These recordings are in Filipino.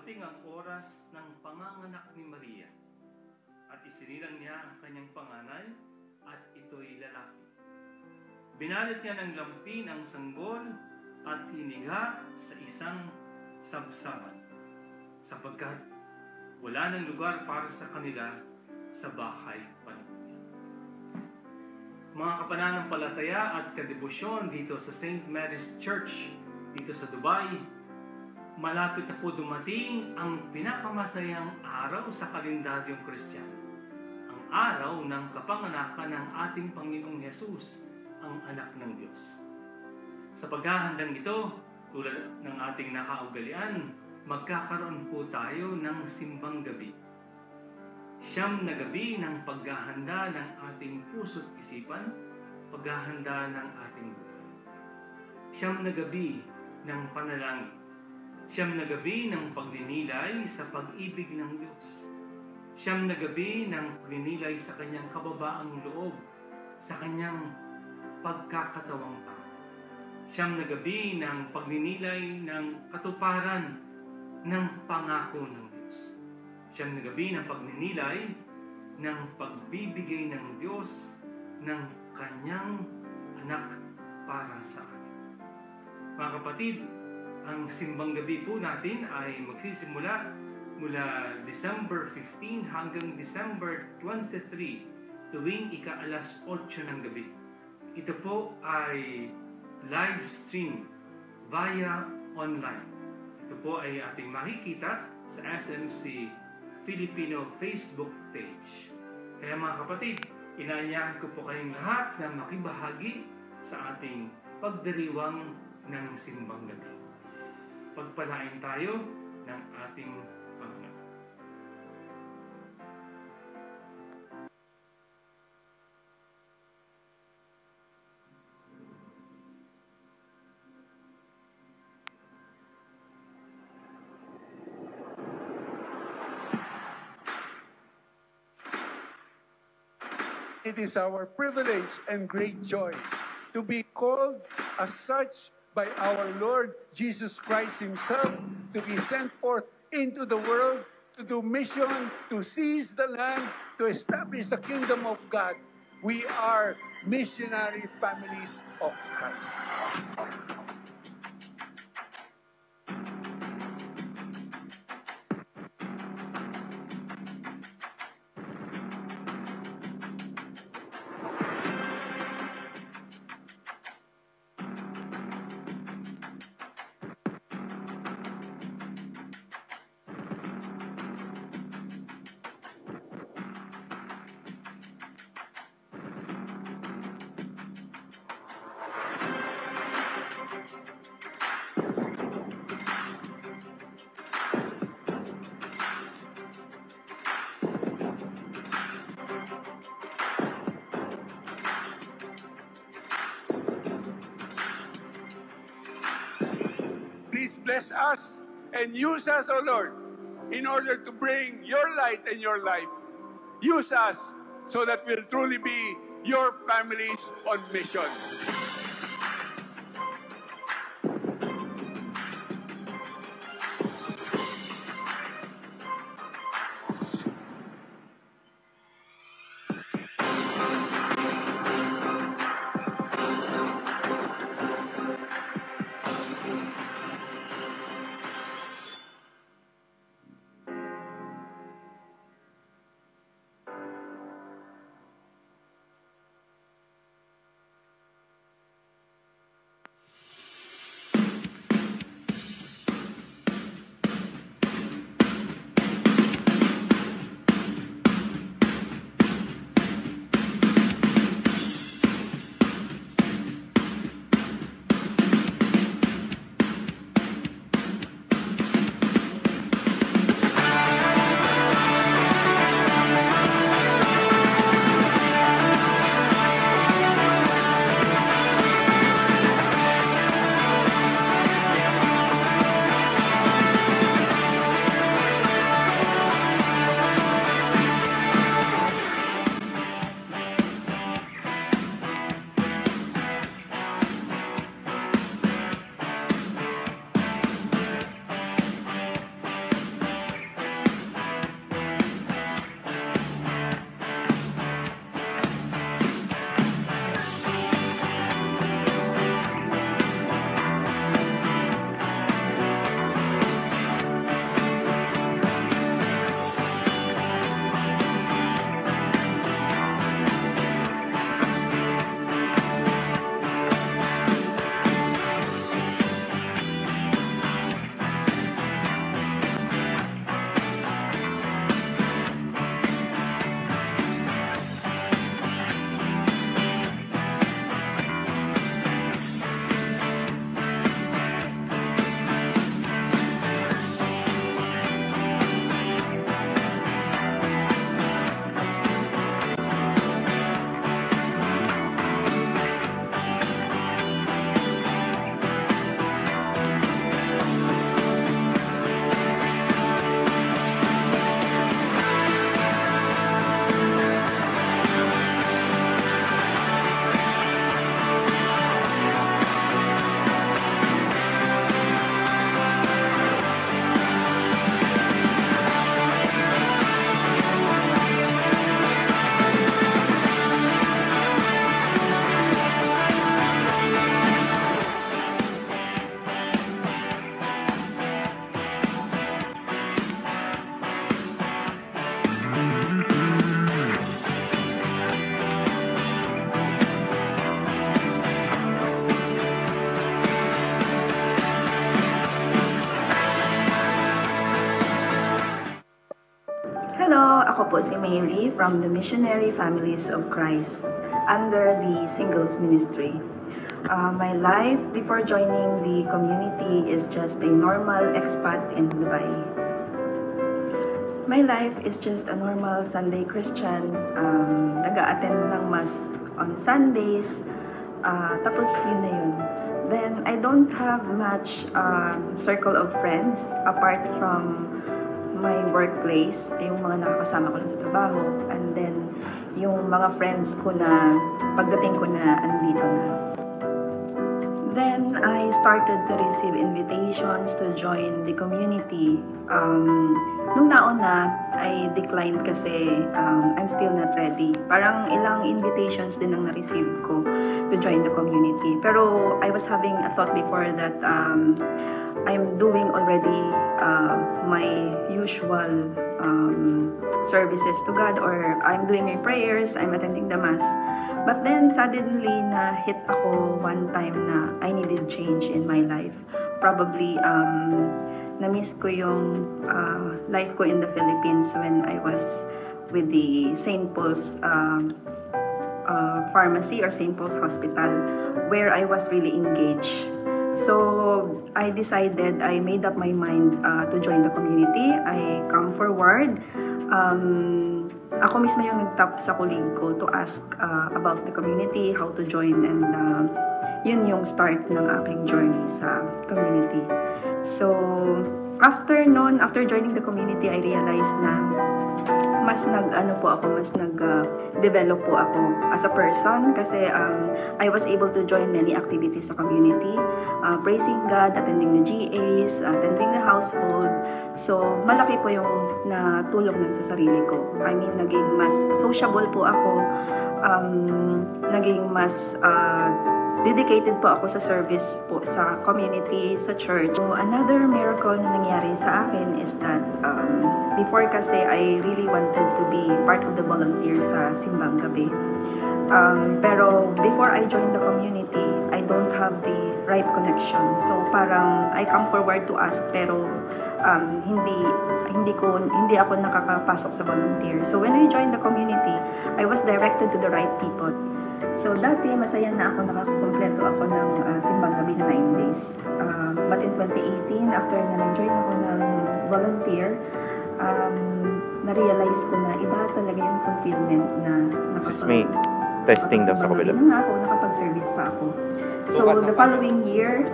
dumating ang oras ng panganganak ni Maria at isinilang niya ang kanyang panganay at ito'y lalaki. Binalot niya ng lampin ang sanggol at hiniga sa isang sabsaban sapagkat wala ng lugar para sa kanila sa bahay panuya. Mga kapananampalataya at kadebosyon dito sa St. Mary's Church dito sa Dubai, malapit na po dumating ang pinakamasayang araw sa kalendaryong Kristiyano. Ang araw ng kapanganakan ng ating Panginoong Hesus, ang anak ng Diyos. Sa paghahandang ito, tulad ng ating nakaugalian, magkakaroon po tayo ng simbang gabi. 9 na gabi ng paghahanda ng ating puso't isipan, paghahanda ng ating buhay. 9 na gabi ng panalangin. 9 na gabi ng pagninilay sa pag-ibig ng Diyos. 9 na gabi ng pagninilay sa kanyang kababaang loob, sa kanyang pagkakatawang tao. 9 na gabi ng pagninilay ng katuparan ng pangako ng Diyos. 9 na gabi ng pagninilay ng pagbibigay ng Diyos ng kanyang anak para sa atin. Mga kapatid, ang simbang gabi po natin ay magsisimula mula December 15 hanggang December 23 tuwing ika-8 ng gabi. Ito po ay live stream via online. Ito po ay ating makikita sa SMC Filipino Facebook page. Kaya mga kapatid, inaanyahan ko po kayong lahat na makibahagi sa ating pagdiriwang ng simbang gabi. Pagpalain tayo ng ating Panginoon. It is our privilege and great joy to be called as such by our Lord Jesus Christ Himself to be sent forth into the world to do mission, to seize the land, to establish the kingdom of God. We are missionary families of Christ. Please bless us and use us, O Lord, in order to bring your light and your life. Use us so that we'll truly be your families on mission. Ako po si Mary from the Missionary Families of Christ under the Singles Ministry. My life before joining the community is just a normal expat in Dubai. My life is just a normal Sunday Christian. Nag-a-attend ng Mass on Sundays. Tapos yun na yun. Then I don't have much circle of friends apart from my workplace, yung mga nakakasama ko lang sa trabaho, and then yung mga friends ko na pagdating ko na andito na. Then I started to receive invitations to join the community. Nung nauna, I declined kasi I'm still not ready. Parang ilang invitations din ang na-receive ko to join the community. Pero I was having a thought before that I'm doing already my usual services to God, or I'm doing my prayers, I'm attending the Mass. But then suddenly na-hit ako one time na I needed change in my life. Probably na-miss ko yung life ko in the Philippines when I was with the St. Paul's Pharmacy or St. Paul's Hospital, where I was really engaged. So I decided, I made up my mind to join the community. I come forward. Ako mismo yung nag-tap sa colleague ko to ask about the community, how to join, and yun yung start ng aking journey sa community. So after joining the community, I realized na mas nag-develop po ako as a person kasi I was able to join many activities sa community, praising God, attending the GAs, attending the household. So malaki po yung natulong nun sa sarili ko. I mean, naging mas sociable po ako, naging mas dedicated po ako sa service po sa community, sa church. So, another miracle na nangyari sa akin is that before kasi I really wanted to be part of the volunteer sa Simbang Gabi. Pero before I joined the community, I don't have the right connection. So parang I come forward to ask pero hindi ako nakakapasok sa volunteer. So when I joined the community, I was directed to the right people. So dati masaya na ako, nakakumpleto ako ng Simbang Gabi na 9 days. But in 2018, after na nag-join ako ng volunteer, na-realize ko na iba talaga yung fulfillment na testing daw sa kabila. Nakapag-service pa ako. So the following year,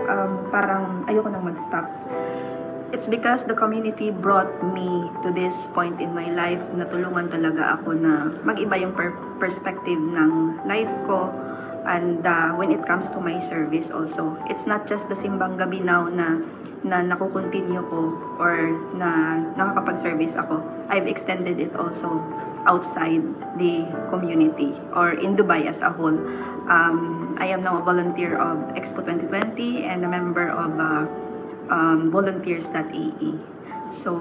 parang ayoko nang mag-stop. It's because the community brought me to this point in my life na tulungan talaga ako na mag-iba yung perspective ng life ko. And when it comes to my service also, it's not just the Simbang Gabi now na nakukontinue ko or na nakakapag-service ako. I've extended it also outside the community or in Dubai as a whole. I am now a volunteer of Expo 2020 and a member of volunteers.ae. So,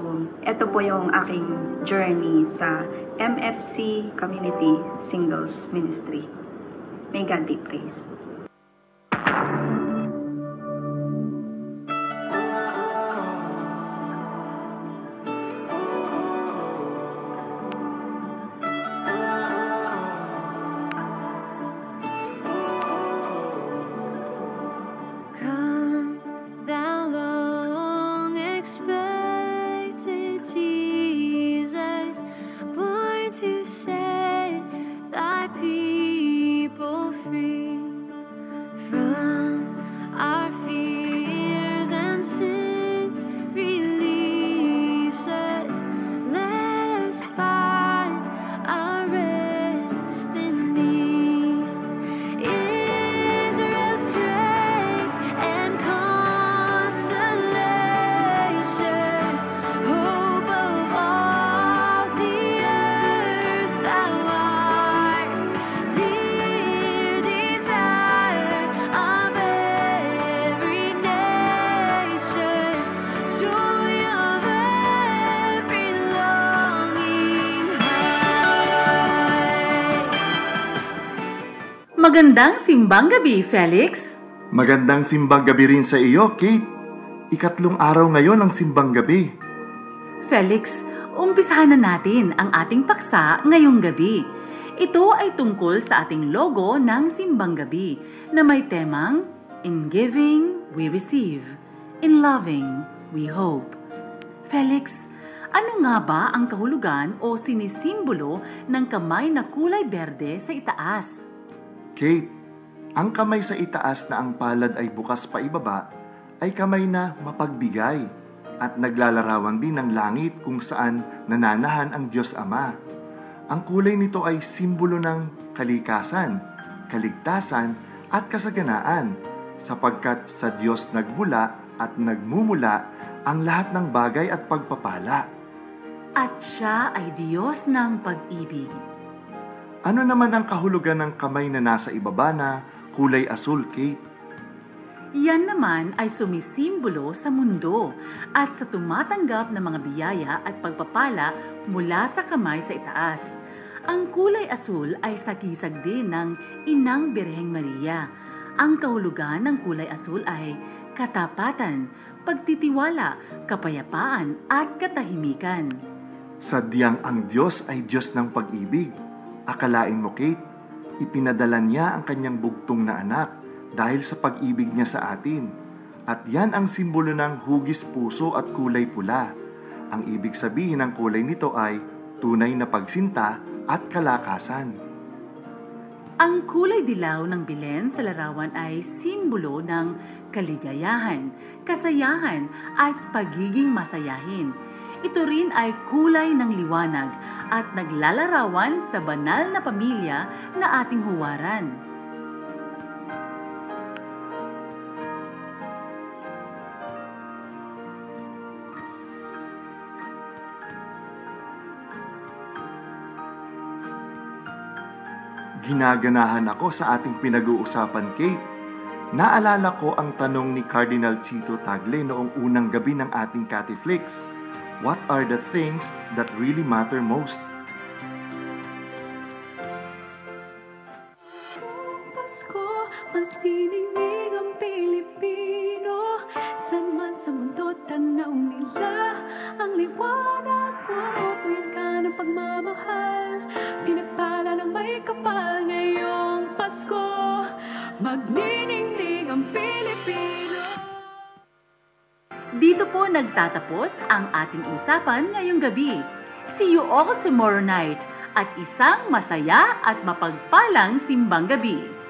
ito po yung aking journey sa MFC Community Singles Ministry. May God be praised. Magandang Simbang Gabi, Felix. Magandang Simbang Gabi rin sa iyo, Kate. Ikatlong araw ngayon ng Simbang Gabi. Felix, umpisahan na natin ang ating paksa ngayong gabi. Ito ay tungkol sa ating logo ng Simbang Gabi na may temang In Giving, We Receive. In Loving, We Hope. Felix, ano nga ba ang kahulugan o sinisimbolo ng kamay na kulay berde sa itaas? Kate, ang kamay sa itaas na ang palad ay bukas pa ibaba ay kamay na mapagbigay at naglalarawan din ng langit kung saan nananahan ang Diyos Ama. Ang kulay nito ay simbolo ng kalikasan, kaligtasan at kasaganaan sapagkat sa Diyos nagmula at nagmumula ang lahat ng bagay at pagpapala. At siya ay Diyos ng pag-ibig. Ano naman ang kahulugan ng kamay na nasa ibaba na kulay asul, Kate? Yan naman ay sumisimbolo sa mundo at sa tumatanggap ng mga biyaya at pagpapala mula sa kamay sa itaas. Ang kulay asul ay sagisag din ng Inang Birheng Maria. Ang kahulugan ng kulay asul ay katapatan, pagtitiwala, kapayapaan at katahimikan. Sadyang ang Diyos ay Diyos ng pag-ibig. Akalain mo, Kate, ipinadala niya ang kanyang bugtong na anak dahil sa pag-ibig niya sa atin. At yan ang simbolo ng hugis puso at kulay pula. Ang ibig sabihin ng kulay nito ay tunay na pagsinta at kalakasan. Ang kulay dilaw ng Belen sa larawan ay simbolo ng kaligayahan, kasayahan at pagiging masayahin. Ito rin ay kulay ng liwanag at naglalarawan sa banal na pamilya na ating huwaran. Ginaganahan ako sa ating pinag-uusapan, Kate. Naalala ko ang tanong ni Cardinal Chito Tagle noong unang gabi ng ating Catheflix. What are the things that really matter most? Pasko, magtininig ang Pilipino. San man sa mundo, tanaw nila ang liwanag mo. Tuyan ka ng pagmamahal, pinagpala ng may kapal ngayong Pasko. Magniningning ang Pilipino. Dito po nagtatapos ang ating usapan ngayong gabi. See you all tomorrow night at isang masaya at mapagpalang simbang gabi.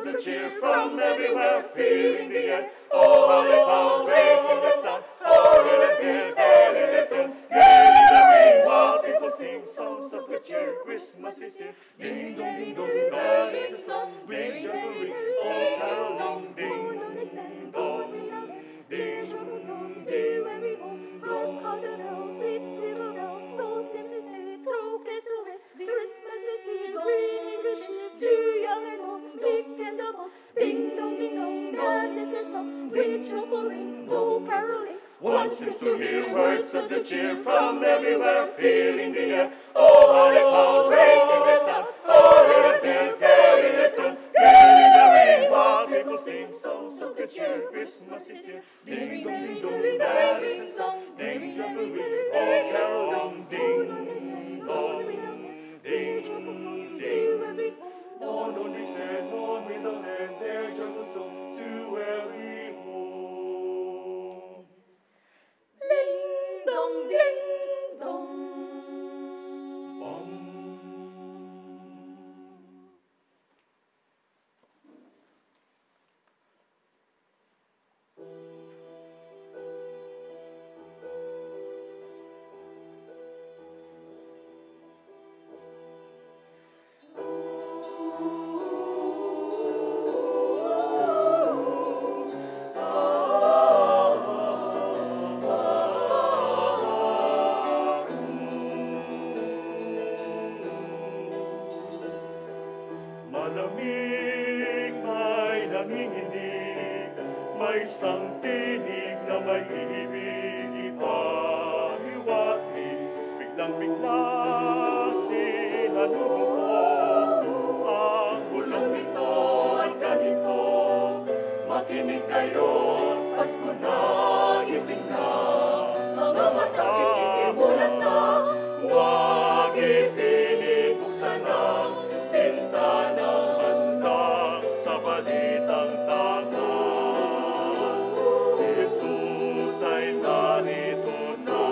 of the cheer from everywhere, filling the air. Oh, how they pound, raising the sun. Oh, hear them there, carry their tune. Gay the ring while people sing songs of good cheer. Christmas is here. Ding dong, that is the song. Big joyful ring, oh, caroling, ding dong, ding dong, ding dong. One seems to hear words of the cheer from everywhere, filling the air. Oh, how they pound, raising their sound. Oh, hear them there, carry their tune. Gay the ring while people sing songs of good cheer. Christmas is here. Ding dong, that is the song. Ding joyful ring, oh, caroling, ding dong, ding ding. On they send on with the land their joyful song to every home. Ding dong, ding dong. Bum. Malamig ay nanginginig, may isang tinig na may ibig ipahiwati. Biglang-bigla sinalubong ko, ang bulong nito ay ganito. Makinig kayo, Pasko na, gising na, mga matang ikikimulat na. Huwag ipinig, buksan ang bintana, handang sa balitang tagal. Si Jesus ay narito na.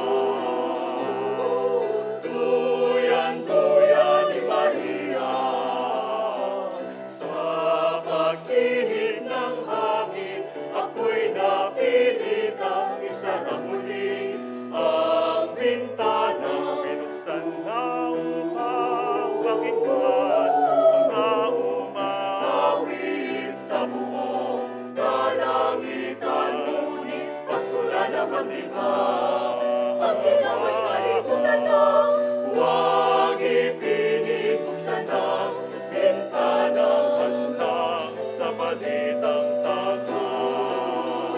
Duyan-duyan ni Maria, sa pag-ihip ng hangin, ako'y napilitan, isa na muli ang bintana. Binuksan na upang pakinggan ang umawit sa buong kalangitan. Ngunit Pasko na naman diba, ang ginawa'y malimutan na. Huwag ipinig, buksan ang bintana, handang sa balitang tagal.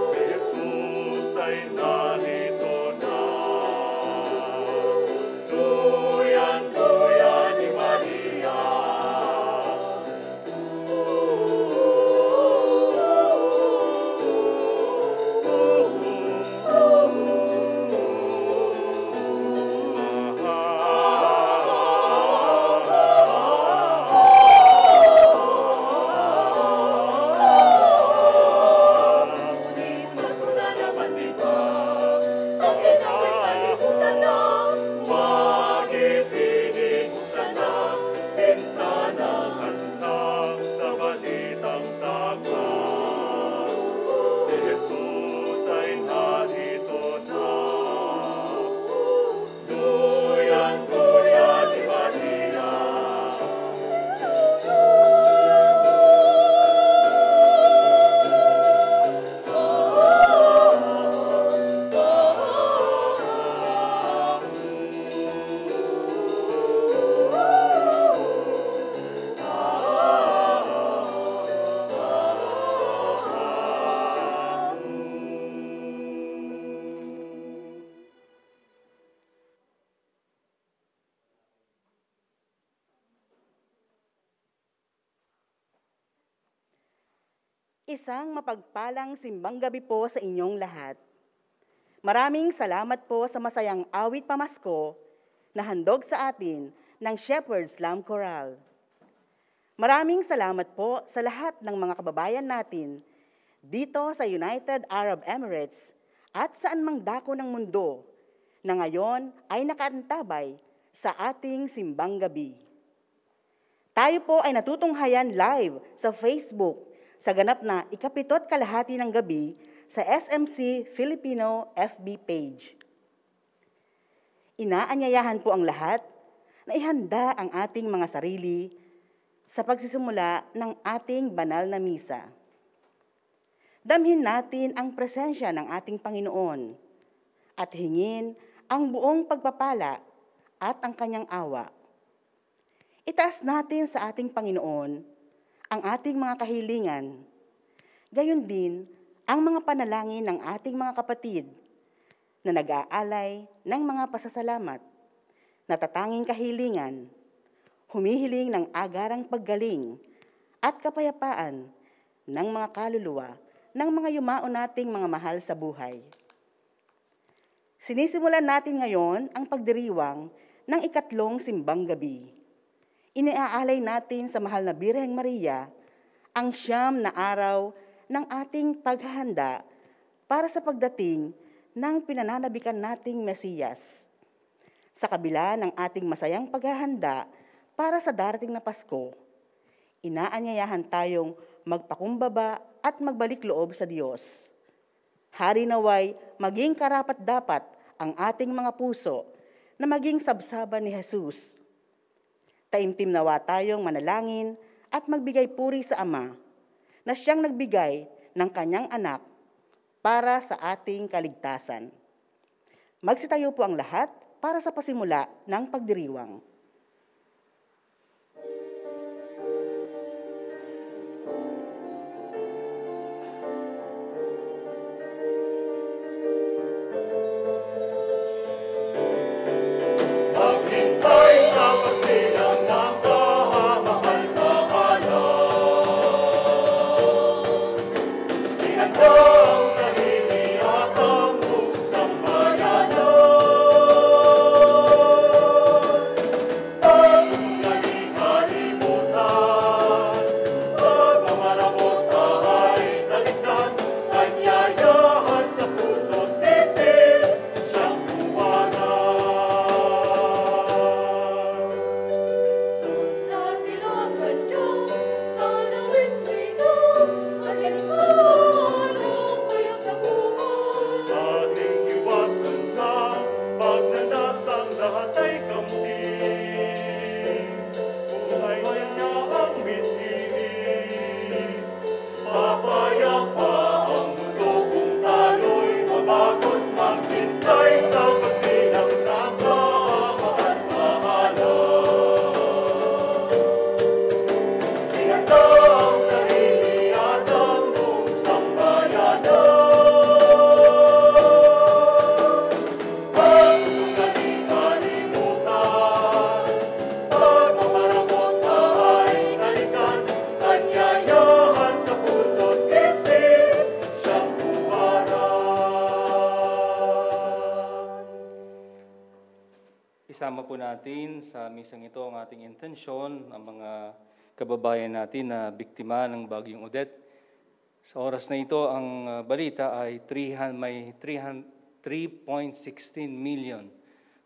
Si Jesus ay narito na. Duyan-duyan ni Maria. Isang mapagpalang simbang gabi po sa inyong lahat. Maraming salamat po sa masayang awit pamasko na handog sa atin ng Shepherd's Lamb Choral. Maraming salamat po sa lahat ng mga kababayan natin dito sa United Arab Emirates at saan mang dako ng mundo na ngayon ay nakaantabay sa ating simbang gabi. Tayo po ay natutunghayan live sa Facebook sa ganap na 7:30 ng gabi sa SMC Filipino FB page. Inaanyayahan po ang lahat na ihanda ang ating mga sarili sa pagsisimula ng ating banal na misa. Damhin natin ang presensya ng ating Panginoon at hingin ang buong pagpapala at ang kanyang awa. Itaas natin sa ating Panginoon ang ating mga kahilingan, gayon din ang mga panalangin ng ating mga kapatid na nag-aalay ng mga pasasalamat, natatanging kahilingan, humihiling ng agarang paggaling at kapayapaan ng mga kaluluwa ng mga yumao nating mga mahal sa buhay. Sinisimulan natin ngayon ang pagdiriwang ng 3 simbang gabi. Iniaalay natin sa mahal na Birheng Maria ang 9 na araw ng ating paghahanda para sa pagdating ng pinananabikan nating Mesiyas. Sa kabila ng ating masayang paghahanda para sa darating na Pasko, inaanyayahan tayong magpakumbaba at magbalik loob sa Diyos. Hari naway maging karapat-dapat ang ating mga puso na maging sabsaban ni Jesus. Taimtim nawa tayong manalangin at magbigay puri sa Ama na siyang nagbigay ng kanyang anak para sa ating kaligtasan. Magsitayo po ang lahat para sa pasimula ng pagdiriwang. Maghintay sa pagsilang ng kahamahal na anak. Ihanda ang sarili at ang buong sambayanan. At naging kalimutan, pagmamarabot ay talikdan, kanyayahan sa puso't isip, siyang Sa silangan niyo, tanawin dito, at yan ang payag na buhay. ating iwasan na pagnanasang lahat ay kampi. Buhay niya ang bitili. Papayapa ang mundo kung tayo'y mabagod, maghintay sa pagsilang ng kahamahal na anak. Ihanda ang sarili at ang buong sambayanan. Huwag nating kalimutan, pagmamarabot ay talikan, kanyayahan sa puso't isip, siyang huwaran. Isama po natin sa misang ito ang ating intensyon, ang mga kababayan natin na biktima ng Bagyong Odette. Sa oras na ito, ang balita ay may 3.16 million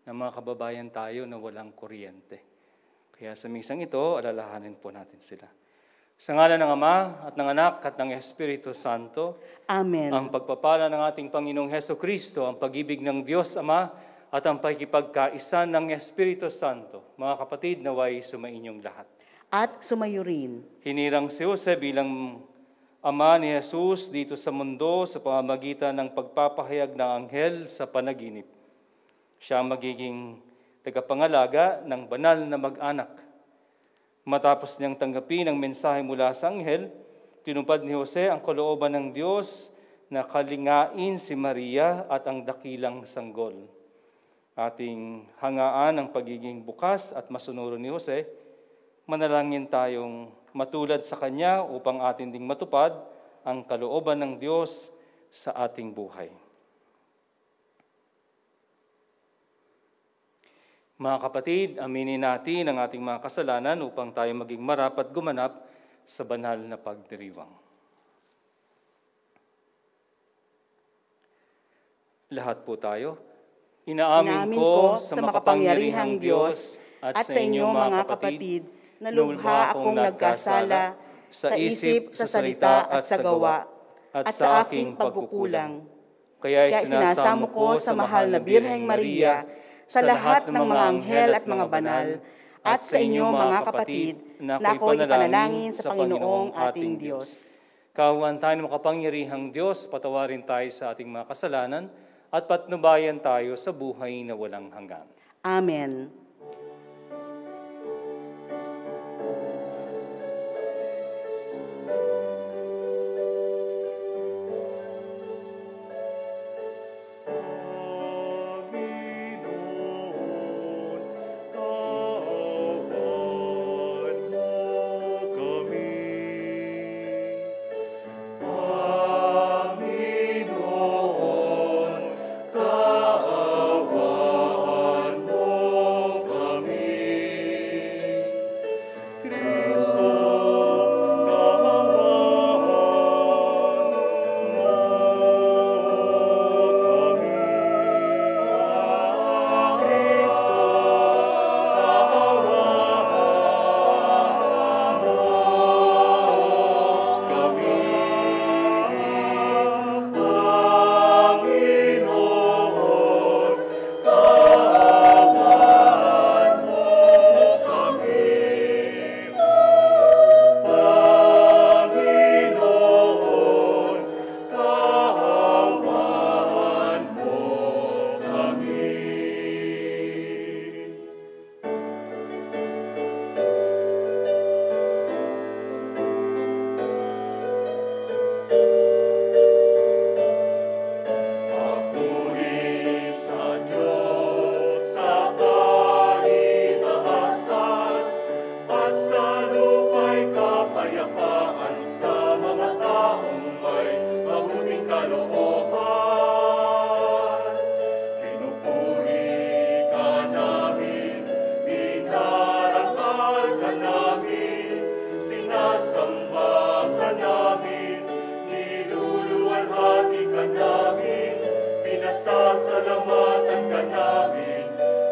na mga kababayan tayo na walang kuryente. Kaya sa misang ito, alalahanin po natin sila. Sa ngalan ng Ama at ng Anak at ng Espiritu Santo, Amen. ang pagpapala ng ating Panginoong Hesukristo, ang pag-ibig ng Diyos Ama, at ang pakikipagkaisa ng Espiritu Santo, mga kapatid, naway sumainyong lahat. At sumayo rin. Hinirang si Jose bilang ama ni Jesus dito sa mundo sa pamamagitan ng pagpapahayag ng anghel sa panaginip. Siya ang magiging tagapangalaga ng banal na mag-anak. Matapos niyang tanggapin ang mensahe mula sa anghel, tinupad ni Jose ang kalooban ng Diyos na kalingain si Maria at ang dakilang sanggol. Ating hangaan ang pagiging bukas at masunuro ni Jose, manalangin tayong matulad sa Kanya upang atin ding matupad ang kalooban ng Diyos sa ating buhay. Mga kapatid, aminin natin ang ating mga kasalanan upang tayo maging marapat gumanap sa banal na pagdiriwang. Lahat po tayo. Inaamin ko sa makapangyarihang Diyos at sa inyong mga kapatid nalubha akong nagkasala sa isip, sa salita at sa gawa, at sa aking pagkukulang. Kaya sinasamo ko sa mahal na Birheng Maria, sa lahat ng mga anghel at mga banal, at sa inyo mga kapatid, na ako'y ipanalangin sa Panginoong ating Diyos. Kawan tayo ng makapangyarihang Diyos, patawarin tayo sa ating mga kasalanan, at patnubayan tayo sa buhay na walang hanggan. Amen. Pinasasalamatan ka namin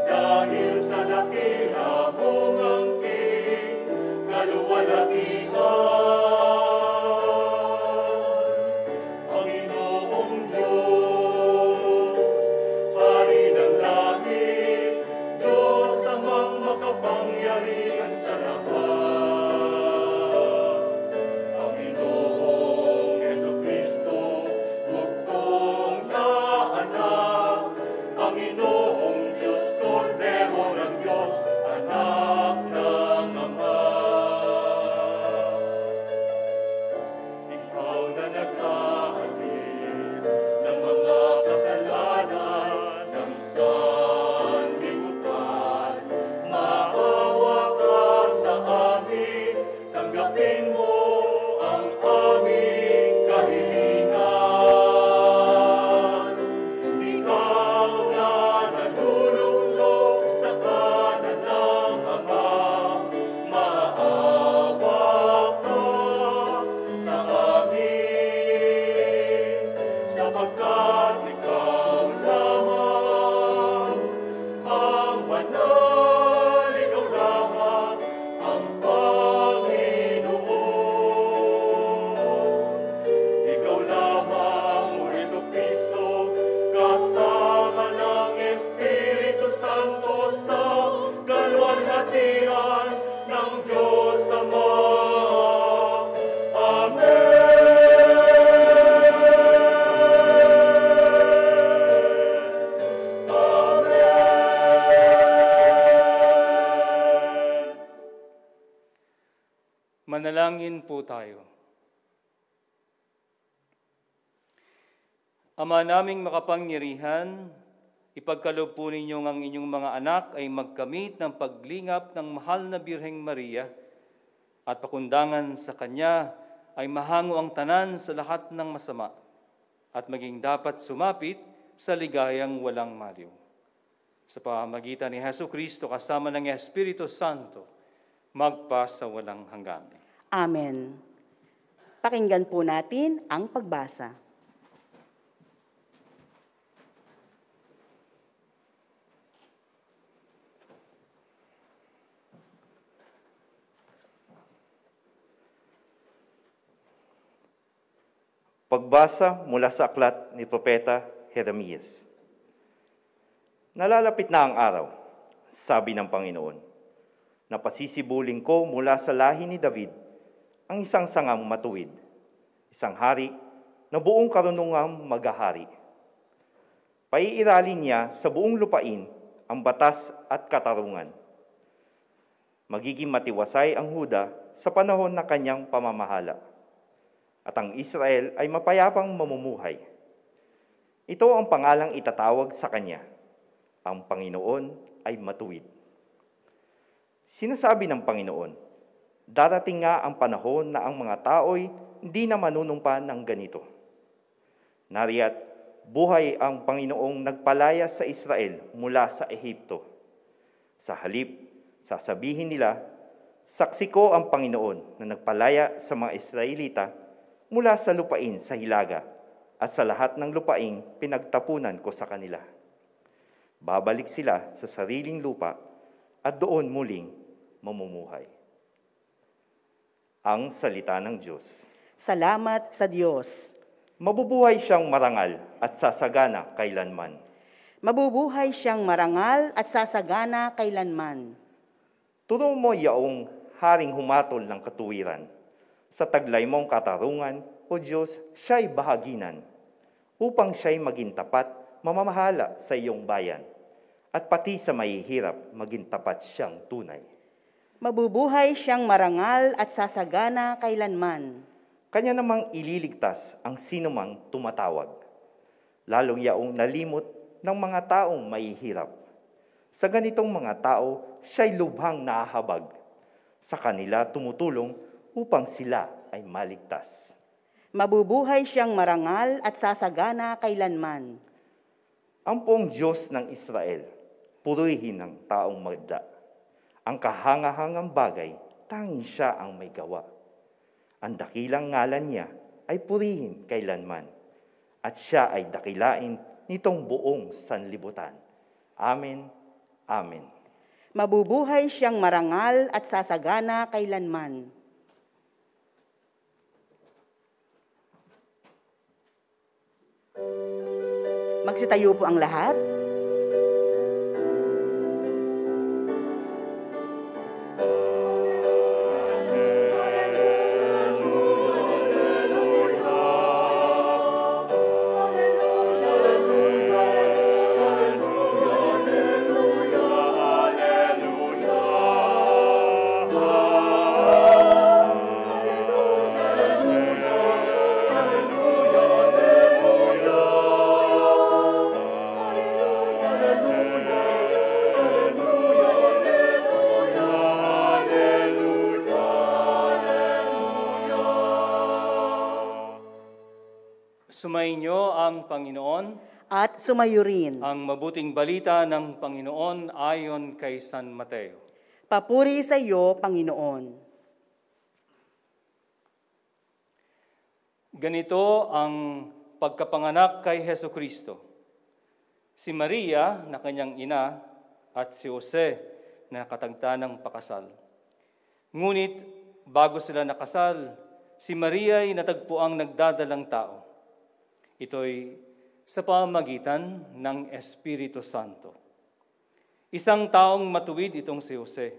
dahil sa dakila mong angkin, kaluwalhatian. Panginoong Diyos, Hari ng langit, Diyos amang makapangyarihan sa lahat. Panginoong Jesucristo, bugtong na anak, Panginoong Diyos, Kordero ng Diyos, anak ng Ama. Ikaw na nag-aalis ng mga kasalanan ng sanlibutan, maawa ka sa amin, tanggapin mo ang aming kahilingan. Ikaw na nalulunod sa kanan ng Ama, maawa ka sa amin, sapagkat ikaw lamang ang banal, ikaw lamang ang Panginoon. Ikaw lamang, O Jesucristo, kasama ng Espiritu Santo sa kaluwalhatian ng Diyos Ama. Manalangin po tayo. Ama naming makapangyarihan, ipagkaloob po ninyo ang inyong mga anak ay magkamit ng paglingap ng mahal na Birheng Maria at pakundangan sa Kanya ay mahango ang tanan sa lahat ng masama at maging dapat sumapit sa ligayang walang maliw. Sa pamamagitan ni Jesucristo kasama ng Espiritu Santo, magpa sa walang hanggan. Amen. Pakinggan po natin ang pagbasa. Pagbasa mula sa aklat ni Propeta Jeremias. Nalalapit na ang araw, sabi ng Panginoon, na pasisibuling ko mula sa lahi ni David ang isang sangang matuwid, isang hari na buong karunungang maghahari. Paiiralin niya sa buong lupain ang batas at katarungan. Magiging matiwasay ang Huda sa panahon na kanyang pamamahala, at ang Israel ay mapayapang mamumuhay. Ito ang pangalang itatawag sa kanya, ang Panginoon ay matuwid. Sinasabi ng Panginoon, darating nga ang panahon na ang mga tao'y hindi na manunumpa ng ganito. Nariya't buhay ang Panginoong nagpalaya sa Israel mula sa Ehipto. Sa halip, sasabihin nila, saksi ko ang Panginoon na nagpalaya sa mga Israelita mula sa lupain sa hilaga at sa lahat ng lupaing pinagtapunan ko sa kanila. Babalik sila sa sariling lupa at doon muling mamumuhay. Ang salita ng Diyos. Salamat sa Diyos. Mabubuhay siyang marangal at sasagana kailanman. Mabubuhay siyang marangal at sasagana kailanman. Turo mo yaong haring humatol ng katuwiran. Sa taglay mong katarungan, O Diyos, siya'y bahaginan, upang siya'y maging tapat, mamamahala sa iyong bayan, at pati sa mahihirap, maging tapat siyang tunay. Mabubuhay siyang marangal at sasagana kailanman. Kanya namang ililigtas ang sinumang tumatawag, lalong yaong nalimot ng mga taong mahihirap. Sa ganitong mga tao, siya'y lubhang nahahabag. Sa kanila tumutulong upang sila ay maligtas. Mabubuhay siyang marangal at sasagana kailanman. Ang poong Diyos ng Israel, purihin ng taong magda. Ang kahangahangang bagay, tanging siya ang may gawa. Ang dakilang ngalan niya ay purihin kailanman, at siya ay dakilain nitong buong sanlibutan. Amen. Amen. Mabubuhay siyang marangal at sasagana kailanman. Magsitayo po ang lahat. Sumainyo ang Panginoon At sumayo rin. ang mabuting balita ng Panginoon ayon kay San Mateo. Papuri sa iyo, Panginoon. Ganito ang pagkapanganak kay Hesukristo. Si Maria na kanyang ina at si Jose na katagta ng pakasal. Ngunit bago sila nakasal, si Maria ay natagpuang nagdadalang tao. Ito'y sa pamamagitan ng Espiritu Santo. Isang taong matuwid itong si Jose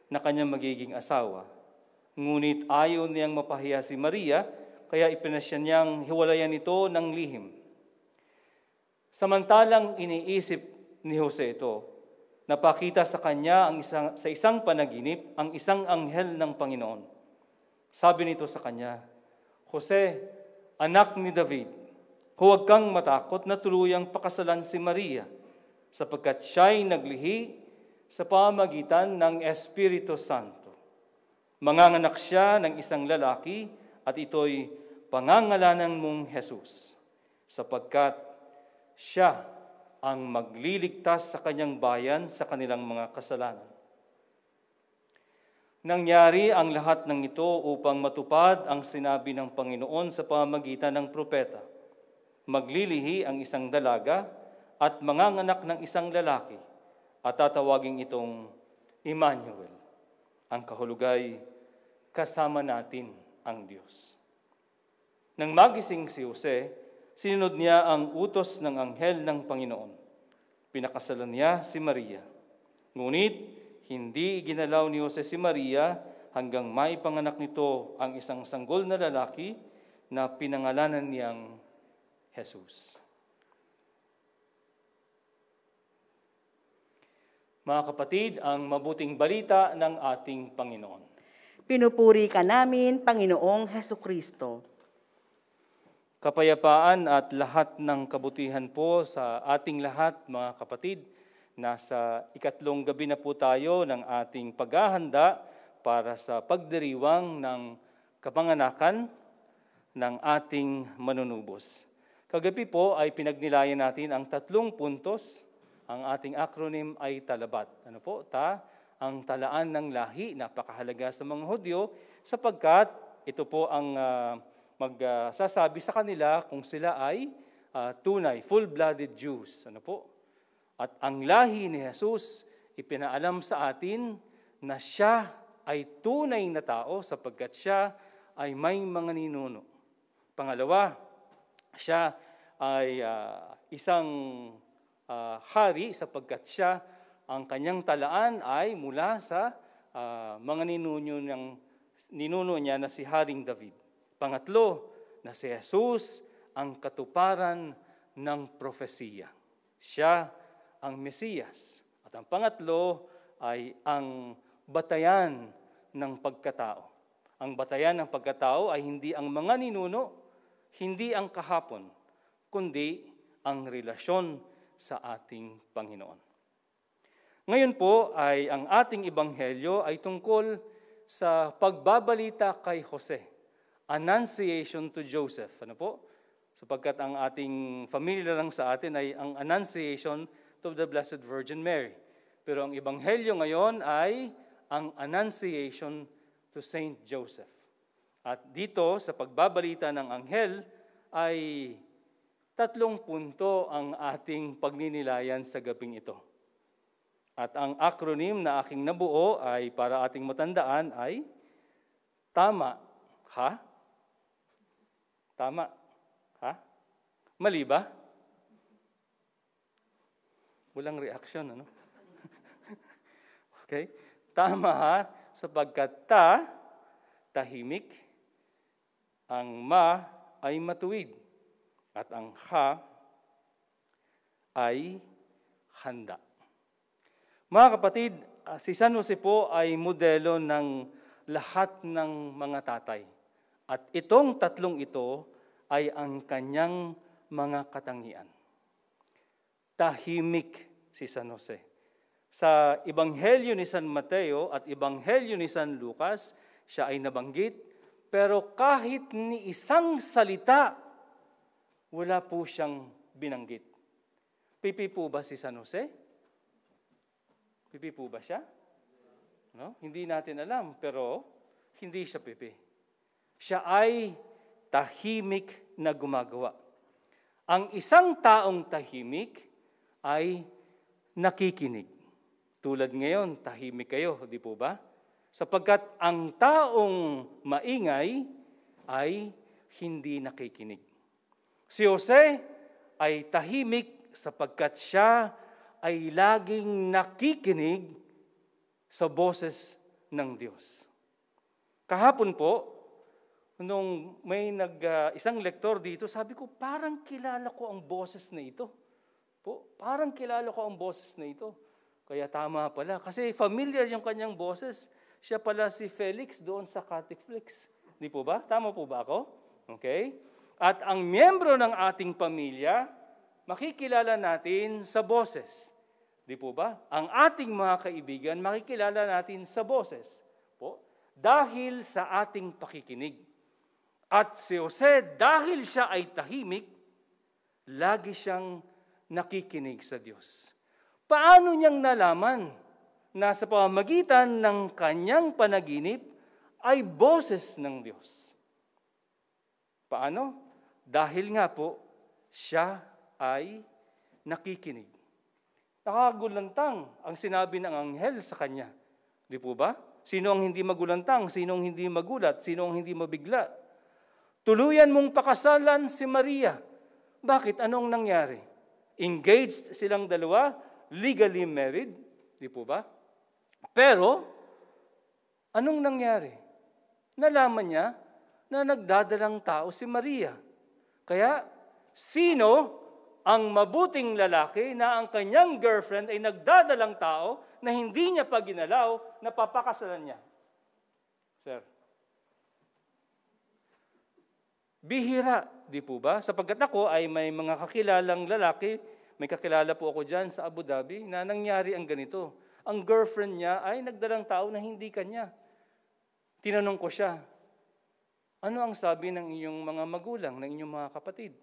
na kanyang magiging asawa. Ngunit ayaw niyang mapahiya si Maria, kaya ipinasya niyang hiwalayan ito ng lihim. Samantalang iniisip ni Jose ito, napakita sa kanya sa isang panaginip ang isang anghel ng Panginoon. Sabi nito sa kanya, Jose, anak ni David, huwag kang matakot na tuluyang pakasalan si Maria, sapagkat siya'y naglihi sa pamamagitan ng Espiritu Santo. Manganganak siya ng isang lalaki at ito'y pangangalanan mong Jesus, sapagkat siya ang magliligtas sa kanyang bayan sa kanilang mga kasalanan. Nangyari ang lahat ng ito upang matupad ang sinabi ng Panginoon sa pamamagitan ng propeta. Maglilihi ang isang dalaga at manganganak ng isang lalaki at tatawagin itong Emmanuel. Ang kahulugay, kasama natin ang Diyos. Nang magising si Jose, sinunod niya ang utos ng anghel ng Panginoon. Pinakasalan niya si Maria. Ngunit hindi ginalaw ni Jose si Maria hanggang maipanganak nito ang isang sanggol na lalaki na pinangalanan niyang Jesus. Mga kapatid, ang mabuting balita ng ating Panginoon. Pinupuri ka namin, Panginoong Hesukristo. Kapayapaan at lahat ng kabutihan po sa ating lahat, mga kapatid. Nasa ikatlong gabi na po tayo ng ating paghahanda para sa pagdiriwang ng kapanganakan ng ating manunubos. Kagabi po ay pinagnilayan natin ang 3 puntos. Ang ating acronym ay TALABAT. Ano po? Ang talaan ng lahi, napakahalaga sa mga Hudyo sapagkat ito po ang magsasabi sa kanila kung sila ay tunay, full-blooded Jews. Ano po? At ang lahi ni Jesus, ipinaalam sa atin na siya ay tunay na tao sapagkat siya ay may mga ninuno. Pangalawa, siya ay isang hari sapagkat siya, ang kanyang talaan ay mula sa mga ninuno niya na si Haring David. Pangatlo, na si Jesus ang katuparan ng propesiya. Siya ang Mesiyas. At ang pangatlo ay ang batayan ng pagkatao. Ang batayan ng pagkatao ay hindi ang mga ninuno, hindi ang kahapon, kundi ang relasyon sa ating Panginoon. Ngayon po ay ang ating ebanghelyo ay tungkol sa pagbabalita kay Jose. Annunciation to Joseph. Ano po? Sapagkat ang ating familiar lang sa atin ay ang Annunciation to the Blessed Virgin Mary. Pero ang ebanghelyo ngayon ay ang Annunciation to Saint Joseph. At dito sa pagbabalita ng anghel ay 3 punto ang ating pagninilayan sa gabing ito. At ang acronym na aking nabuo ay para ating matandaan ay tama, ha? Tama, ha? Mali ba? Walang reaction, ano? Okay? Tama, ha? Sapagkat tahimik, ang ma ay matuwid. At ang ha ay handa. Mga kapatid, si San Jose po ay modelo ng lahat ng mga tatay. At itong 3 ito ay ang kanyang mga katangian. Tahimik si San Jose. Sa Ebanghelyo ni San Mateo at Ebanghelyo ni San Lucas, siya ay nabanggit, pero kahit ni isang salita, wala po siyang binanggit. Pipi po ba si San Jose? Pipi po ba siya? No? Hindi natin alam, pero hindi siya pipi. Siya ay tahimik na gumagawa. Ang isang taong tahimik ay nakikinig. Tulad ngayon, tahimik kayo, di po ba? Sapagkat ang taong maingay ay hindi nakikinig. Si Jose ay tahimik sapagkat siya ay laging nakikinig sa boses ng Diyos. Kahapon po, nung may isang lektor dito, sabi ko, parang kilala ko ang boses na ito. Parang kilala ko ang boses na ito. Kaya tama pala. Kasi familiar yung kanyang boses. Siya pala si Felix doon sa Catholics. Di po ba? Tama po ba ako? Okay? At ang miyembro ng ating pamilya, makikilala natin sa boses. Di po ba? Ang ating mga kaibigan, makikilala natin sa boses. Dahil sa ating pakikinig. At si Jose, dahil siya ay tahimik, lagi siyang nakikinig sa Diyos. Paano niyang nalaman na sa pamamagitan ng kanyang panaginip ay boses ng Diyos? Paano? Dahil nga po, siya ay nakikinig. Nakagulantang ang sinabi ng anghel sa kanya. Di po ba? Sino ang hindi magulantang? Sino ang hindi magulat? Sino ang hindi mabigla? Tuluyan mong pakasalan si Maria. Bakit? Anong nangyari? Engaged silang dalawa, legally married, di po ba? Pero, anong nangyari? Nalaman niya na nagdadalang tao si Maria. Kaya, sino ang mabuting lalaki na ang kanyang girlfriend ay nagdadalang tao na hindi niya pa ginalaw na papakasalan niya? Sir. Bihira, di po ba? Sapagkat ako ay may mga kakilalang lalaki, may kakilala po ako dyan sa Abu Dhabi na nangyari ang ganito. Ang girlfriend niya ay nagdalang tao na hindi kanya. Tinanong ko siya, ano ang sabi ng inyong mga magulang, ng inyong mga kapatid?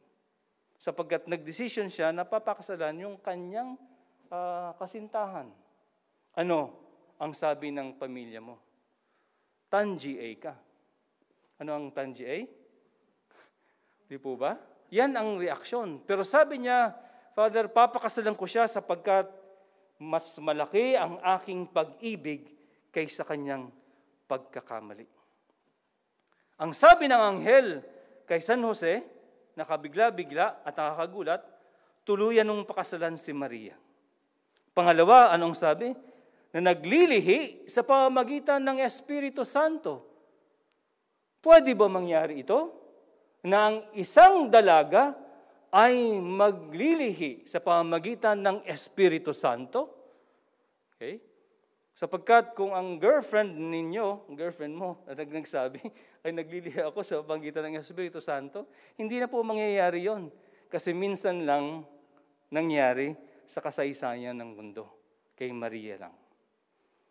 Sapagkat nagdesisyon siya na papakasalan yung kanyang kasintahan. Ano ang sabi ng pamilya mo? Tangi-A ka. Ano ang Tangi-A? Di po ba? Yan ang reaksyon. Pero sabi niya, Father, papakasalan ko siya sapagkat mas malaki ang aking pag-ibig kaysa kanyang pagkakamali. Ang sabi ng anghel kay San Jose, nakabigla-bigla at nakakagulat, tuluyan nung pakasalan si Maria. Pangalawa, anong sabi? Na naglilihi sa pamamagitan ng Espiritu Santo. Pwede ba mangyari ito? Na ang isang dalaga ay maglilihi sa pamamagitan ng Espiritu Santo? Okay? Sapagkat kung ang girlfriend mo, nagsabi, ay naglilihi ako sa pamamagitan ng Espiritu Santo, hindi na po mangyayari yon. Kasi minsan lang nangyari sa kasaysayan ng mundo. Kay Maria lang.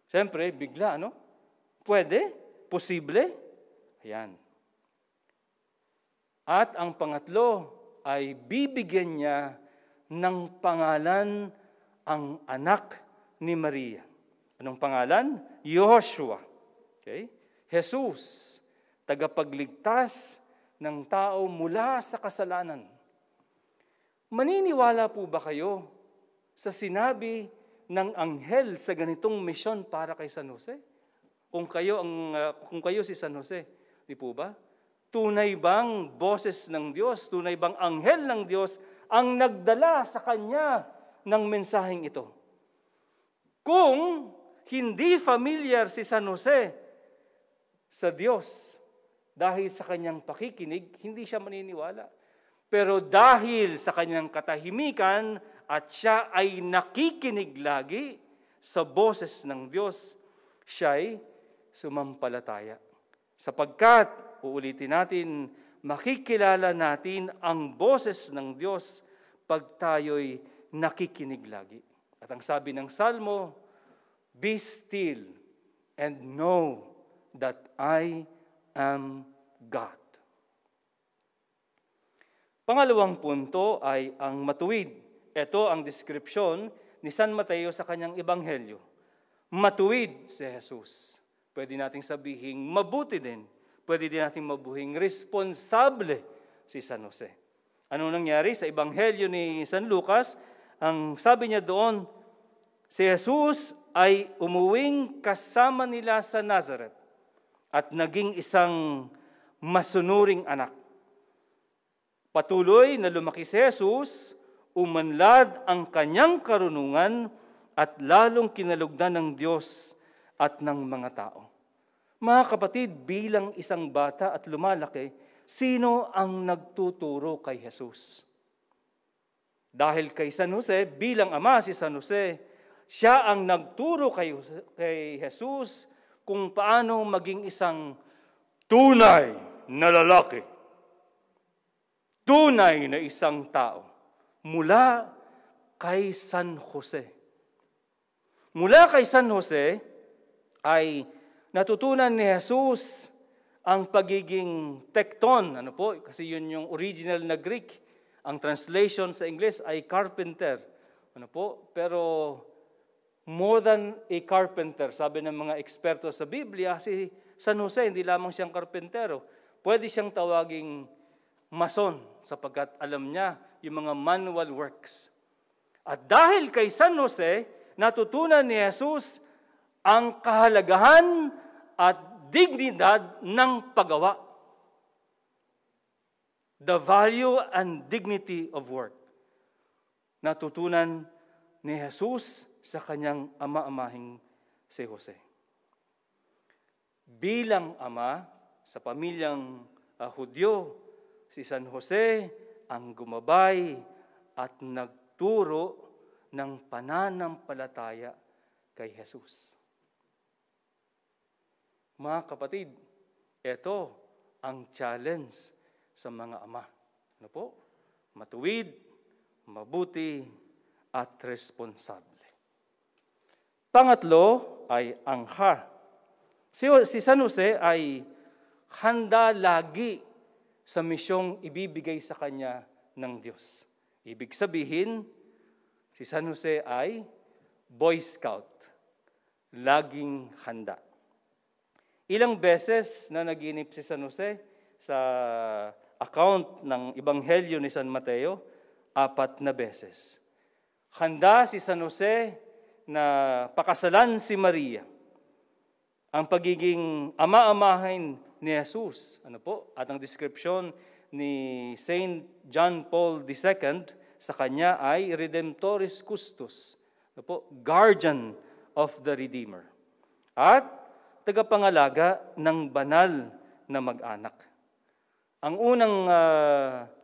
Siyempre, bigla, ano? Pwede? Posible? Ayan. At ang pangatlo ay bibigyan niya ng pangalan ang anak ni Maria. Anong pangalan? Yoshua. Okay? Jesus, tagapagligtas ng tao mula sa kasalanan. Maniniwala po ba kayo sa sinabi ng anghel sa ganitong misyon para kay San Jose? Kung kayo si San Jose, di po ba? Tunay bang boses ng Diyos, tunay bang anghel ng Diyos ang nagdala sa kanya ng mensaheng ito? Kung hindi familiar si San Jose sa Diyos dahil sa kanyang pakikinig, hindi siya maniniwala. Pero dahil sa kanyang katahimikan at siya ay nakikinig lagi sa boses ng Diyos, siya'y sumampalataya. Sapagkat, uulitin natin, makikilala natin ang boses ng Diyos pag tayo'y nakikinig lagi. At ang sabi ng Salmo, be still and know that I am God. Pangalawang punto ay ang matuwid. Ito ang description ni San Mateo sa kanyang ebanghelyo. Matuwid si Jesus. Pwede nating sabihing mabuti din. Pwede din nating mabuhing responsable si San Jose. Anong nangyari sa ebanghelyo ni San Lucas? Ang sabi niya doon, si Jesus ay umuwing kasama nila sa Nazareth at naging isang masunuring anak. Patuloy na lumaki si Jesus, umanlad ang kanyang karunungan at lalong kinalugdan ng Diyos at ng mga tao. Mga kapatid, bilang isang bata at lumalaki, sino ang nagtuturo kay Jesus? Dahil kay San Jose, bilang ama si San Jose, siya ang nagturo kay Jesus kung paano maging isang tunay na lalaki. Tunay na isang tao mula kay San Jose. Mula kay San Jose ay natutunan ni Jesus ang pagiging tekton. Ano po? Kasi yun yung original na Greek. Ang translation sa English ay carpenter. Ano po? Pero more than a carpenter, sabi ng mga eksperto sa Biblia, si San Jose hindi lamang siyang karpentero. Pwede siyang tawaging mason sapagkat alam niya yung mga manual works. At dahil kay San Jose, natutunan ni Jesus ang kahalagahan at dignidad ng paggawa. the value and dignity of work. Natutunan ni Jesus sa kanyang ama-amahing si Jose. Bilang ama sa pamilyang Hudyo, si San Jose ang gumabay at nagturo ng pananampalataya kay Jesus. Mga kapatid, ito ang challenge sa mga ama. Ano po? Matuwid, mabuti, at responsable. Pangatlo ay angha. Si San Jose ay handa lagi sa misyong ibibigay sa kanya ng Diyos. Ibig sabihin, si San Jose ay Boy Scout. Laging handa. Ilang beses na naginip si San Jose sa account ng Ebanghelyo ni San Mateo? 4 na beses. Handa si San Jose na pakasalan si Maria. Ang pagiging ama-amahin ni Jesus, ano po? At ang description ni Saint John Paul II sa kanya ay Redemptoris Custos, ano po? Guardian of the Redeemer. At tagapangalaga ng banal na mag-anak. Ang unang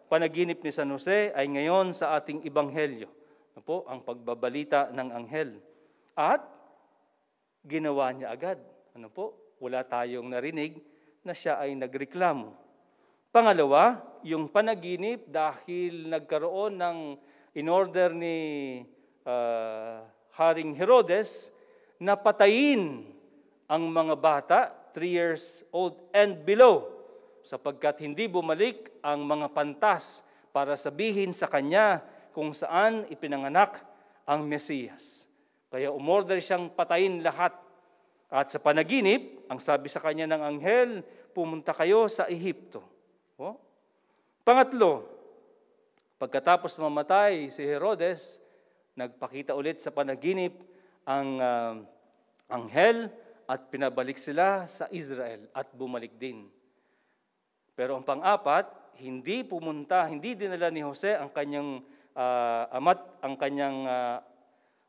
panaginip ni San Jose ay ngayon sa ating Ebanghelyo. Ano po? Ang pagbabalita ng anghel. At ginawa niya agad. Ano po? Wala tayong narinig na siya ay nagreklamo. Pangalawa, yung panaginip dahil nagkaroon ng in-order ni Haring Herodes na patayin ang mga bata, 3 years old and below, sapagkat hindi bumalik ang mga pantas para sabihin sa kanya kung saan ipinanganak ang Mesiyas. Kaya umorder siyang patayin lahat. At sa panaginip, ang sabi sa kanya ng anghel, pumunta kayo sa Ehipto. O? Pangatlo, pagkatapos mamatay si Herodes, nagpakita ulit sa panaginip ang anghel at pinabalik sila sa Israel at bumalik din. Pero ang pang-apat, hindi dinala ni Jose ang kanyang ang kanyang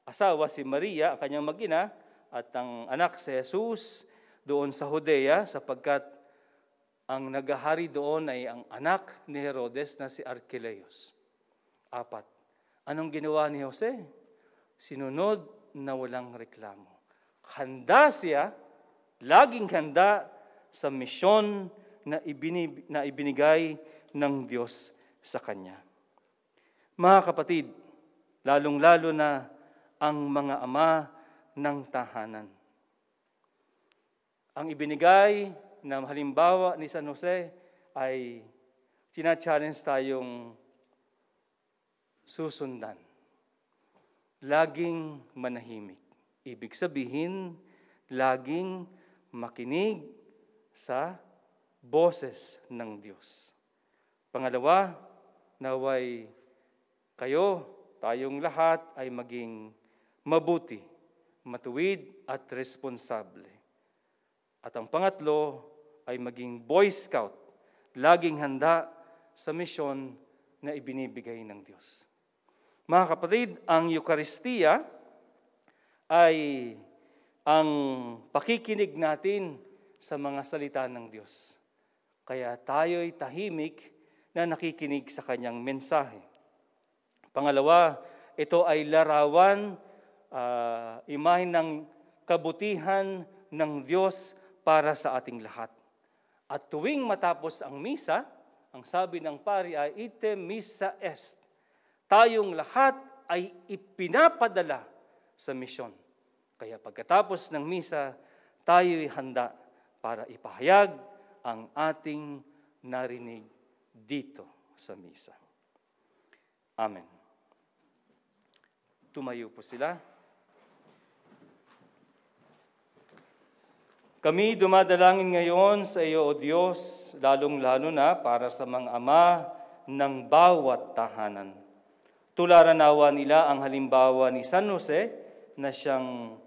asawa si Maria, ang kanyang mag-ina, at ang anak si Jesus doon sa Judea, sapagkat ang nagahari doon ay ang anak ni Herodes na si Archelaus. 4. Anong ginawa ni Jose? Sinunod na walang reklamo. Handa siya, laging handa sa misyon na ibinigay ng Diyos sa kanya. Mga kapatid, lalong-lalo na ang mga ama ng tahanan. Ang ibinigay na halimbawa ni San Jose ay tina-challenge tayong susundan. Laging manahimik. Ibig sabihin, laging makinig sa boses ng Diyos. Pangalawa, naway tayong lahat ay maging mabuti, matuwid at responsable. At ang pangatlo ay maging Boy Scout, laging handa sa misyon na ibinibigay ng Diyos. Mga kapatid, ang Eucharistia ay ang pakikinig natin sa mga salita ng Diyos. Kaya tayo'y tahimik na nakikinig sa kanyang mensahe. Pangalawa, ito ay larawan, imahe ng kabutihan ng Diyos para sa ating lahat. At tuwing matapos ang misa, ang sabi ng pari ay ite missa est. Tayong lahat ay ipinapadala sa misyon. Kaya pagkatapos ng misa, tayo'y handa para ipahayag ang ating narinig dito sa misa. Amen. Tumayo po sila. Kami dumadalangin ngayon sa iyo, O Diyos, lalong-lalo na para sa mga ama ng bawat tahanan. Tularan nawa nila ang halimbawa ni San Jose na siyang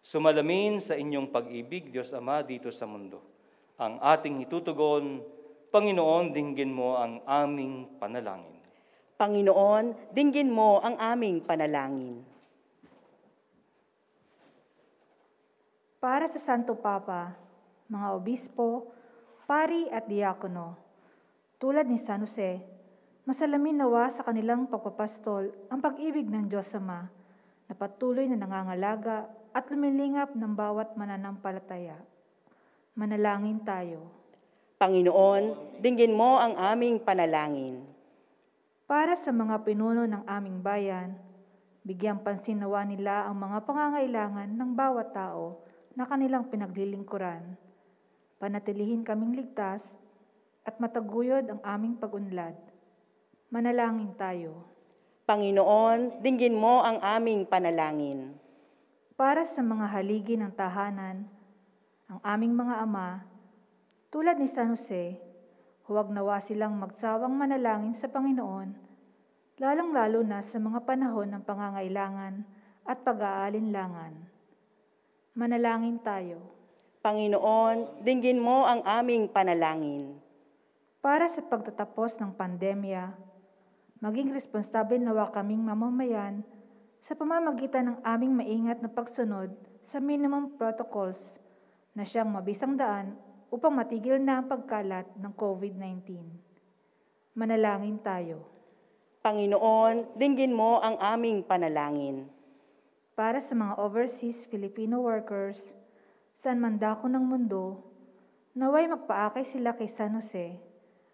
sumalamin sa inyong pag-ibig, Diyos Ama, dito sa mundo. Ang ating itutugon Panginoon, dinggin mo ang aming panalangin. Panginoon, dinggin mo ang aming panalangin. Para sa Santo Papa, mga obispo, pari at diakono, tulad ni San Jose, masalamin nawa sa kanilang pagpapastol ang pag-ibig ng Diyos Ama na patuloy na nangangalaga at lumilingap ng bawat mananampalataya. Manalangin tayo. Panginoon, dinggin mo ang aming panalangin. Para sa mga pinuno ng aming bayan, bigyang pansin nawa nila ang mga pangangailangan ng bawat tao na kanilang pinaglilingkuran. Panatilihin kaming ligtas at mataguyod ang aming pag-unlad. Manalangin tayo. Panginoon, dinggin mo ang aming panalangin. Para sa mga haligi ng tahanan, ang aming mga ama, tulad ni San Jose, huwag nawa silang magsawang manalangin sa Panginoon, lalong-lalo na sa mga panahon ng pangangailangan at pag-aalinlangan. Manalangin tayo. Panginoon, dinggin mo ang aming panalangin. Para sa pagtatapos ng pandemya, maging responsable nawa kaming mamamayan sa pamamagitan ng aming maingat na pagsunod sa minimum protocols na siyang mabisang daan upang matigil na ang pagkalat ng COVID-19. Manalangin tayo. Panginoon, dinggin mo ang aming panalangin. Para sa mga overseas Filipino workers, saan man dako ng mundo, naway magpaakay sila kay San Jose,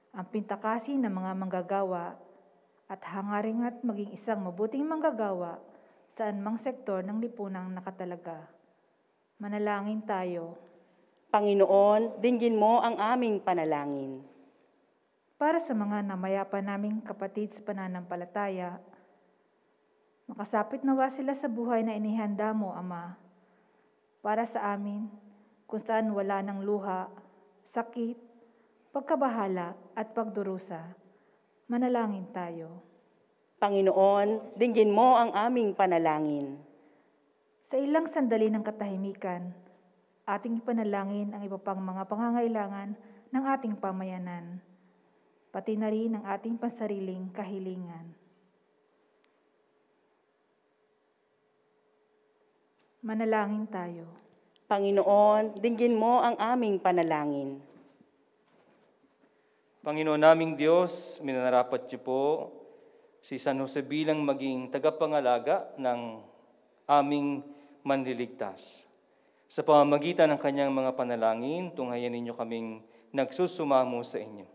ang pintakasi ng mga manggagawa, at hangaring at maging isang mabuting manggagawa saan mang sektor ng lipunang nakatalaga. Manalangin tayo. Panginoon, dinggin mo ang aming panalangin. Para sa mga namayapa naming kapatid sa pananampalataya, makasapit nawa sila sa buhay na inihanda mo, Ama. Para sa amin, kung saan wala ng luha, sakit, pagkabahala at pagdurusa, manalangin tayo. Panginoon, dinggin mo ang aming panalangin. Sa ilang sandali ng katahimikan, ating ipanalangin ang iba pang mga pangangailangan ng ating pamayanan, pati na rin ang ating pansariling kahilingan. Manalangin tayo. Panginoon, dinggin mo ang aming panalangin. Panginoon naming Diyos, minanarapat niyo po si San Jose bilang maging tagapangalaga ng aming manliligtas. Sa pamamagitan ng kanyang mga panalangin, tunghayan ninyo kaming nagsusumamo sa inyo.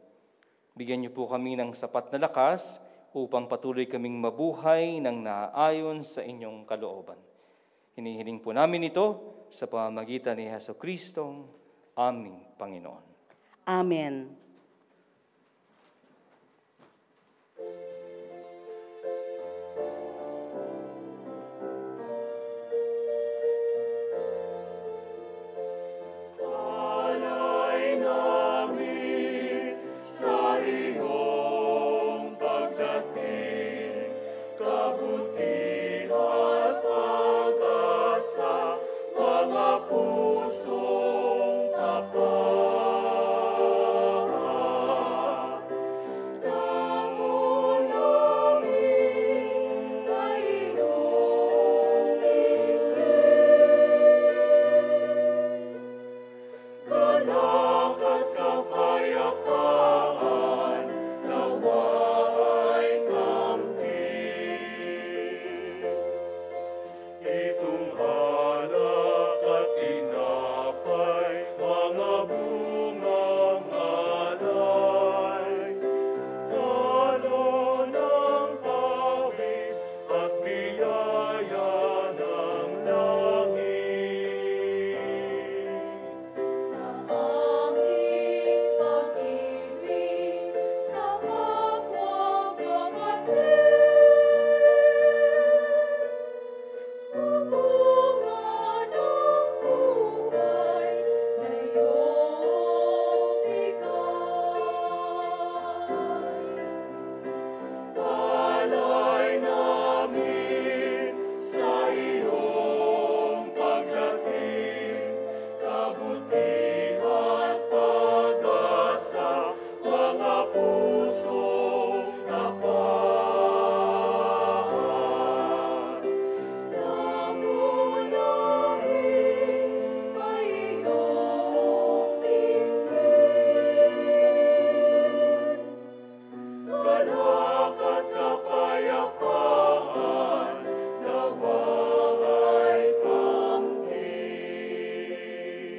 Bigyan niyo po kami ng sapat na lakas upang patuloy kaming mabuhay ng naaayon sa inyong kalooban. Hinihiling po namin ito sa pamamagitan ni Jesucristo, aming Panginoon. Amen. Alay namin sa iyong pagdating, kabutihan at pag-asa, mga pusong kapal.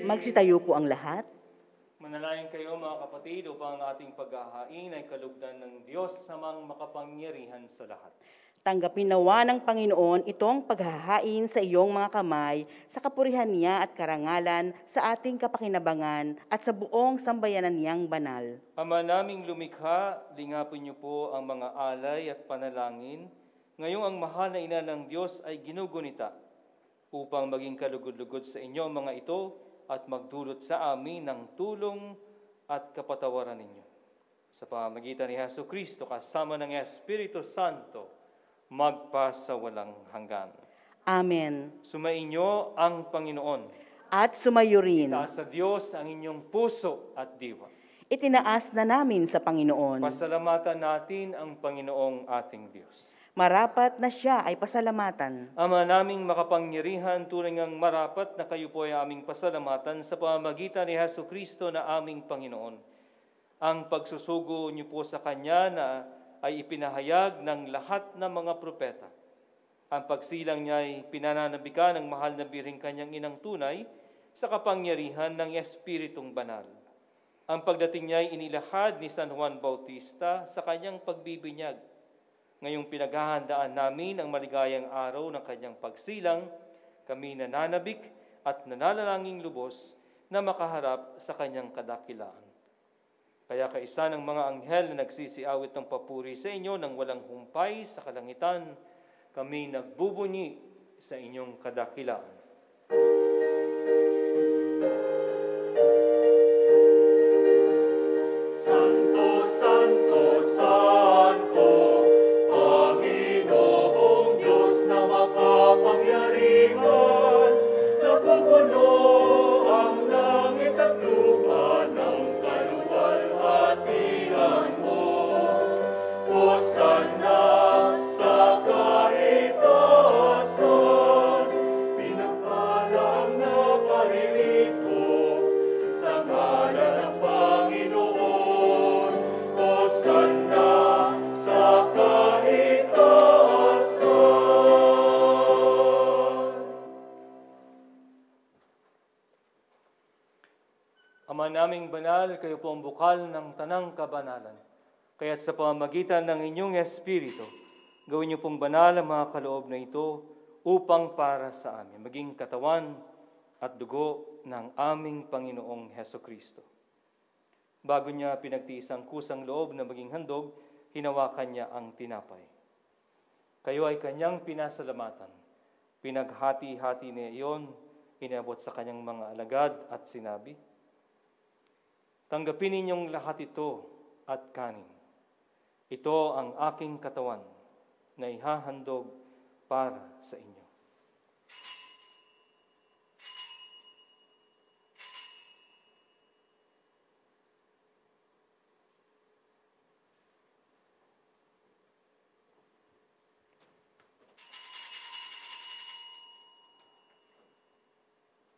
Magsitayo po ang lahat. Manalangin kayo mga kapatid upang ang ating paghahain ay kalugdan ng Diyos samang makapangyarihan sa lahat. Tanggapin nawa ng Panginoon itong paghahain sa iyong mga kamay sa kapurihan niya at karangalan sa ating kapakinabangan at sa buong sambayanan niyang banal. Ama naming lumikha, lingapin niyo po ang mga alay at panalangin. Ngayong ang mahal na ina ng Diyos ay ginugunita upang maging kalugod-lugod sa inyo ang mga ito at magdulot sa amin ng tulong at kapatawaran ninyo. Sa pamamagitan ni Jesucristo kasama ng Espiritu Santo, magpasawalang hanggan. Amen. Sumainyo ang Panginoon. At sumayo rin. Itaas sa Diyos ang inyong puso at diwa. Itinaas na namin sa Panginoon. Pasalamatan natin ang Panginoong ating Diyos. Marapat na siya ay pasalamatan. Ama naming makapangyarihan, tunay ngang marapat na kayo po ay aming pasalamatan sa pamamagitan ni Jesucristo na aming Panginoon. Ang pagsusugo niyo po sa Kanya na ay ipinahayag ng lahat ng mga propeta. Ang pagsilang niya ay pinananabikan ng mahal na Birheng Kanyang inang tunay sa kapangyarihan ng Espiritong Banal. Ang pagdating niya ay inilahad ni San Juan Bautista sa kanyang pagbibinyag. Ngayong pinaghahandaan namin ang maligayang araw ng kanyang pagsilang, kami nananabik at nananalangin lubos na makaharap sa kanyang kadakilaan. Kaya kaisa ng mga anghel na nagsisiawit ng papuri sa inyo nang walang humpay sa kalangitan, kami nagbubunyi sa inyong kadakilaan. Santo, Santo, Santo, Panginoong Diyos na makapangyarihan, napupuno ang langit at lupa ng kaluwalhatian mo. Hosanna sa kaitaasan, pinagpala ang naparirito sa ngalan ng Panginoon. Hosanna sa kaitaasan. Ama naming banal, kayo po ang bukal ng tanang kabanalan. Kaya't sa pamamagitan ng inyong Espiritu, gawin niyo pong banal ang mga kaloob na ito upang para sa amin, maging katawan at dugo ng aming Panginoong Hesukristo. Bago niya pinagtiis ang kusang loob na maging handog, hinawakan niya ang tinapay. Kayo ay kanyang pinasalamatan. Pinaghati-hati niya iyon, inabot sa kanyang mga alagad at sinabi, tanggapin ninyong lahat ito at kanin. Ito ang aking katawan na ihahandog para sa inyo.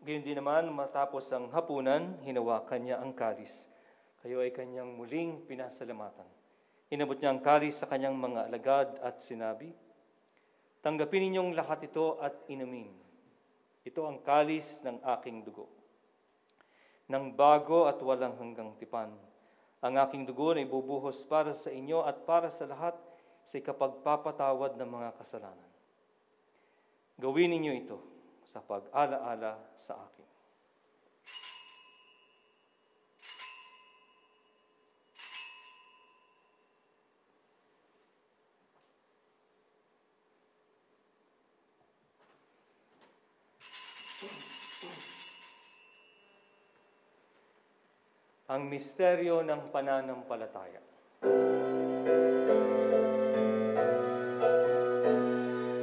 Gayun din naman, matapos ang hapunan, hinawakan niya ang kalis. Kayo ay kanyang muling pinasalamatan. Inabot niya ang kalis sa kanyang mga alagad at sinabi, tanggapin ninyong lahat ito at inumin. Ito ang kalis ng aking dugo. Nang bago at walang hanggang tipan, ang aking dugo na ibubuhos para sa inyo at para sa lahat sa ikapagpapatawad ng mga kasalanan. Gawin ninyo ito sa pag-alaala sa akin. Ang misteryo ng pananampalataya.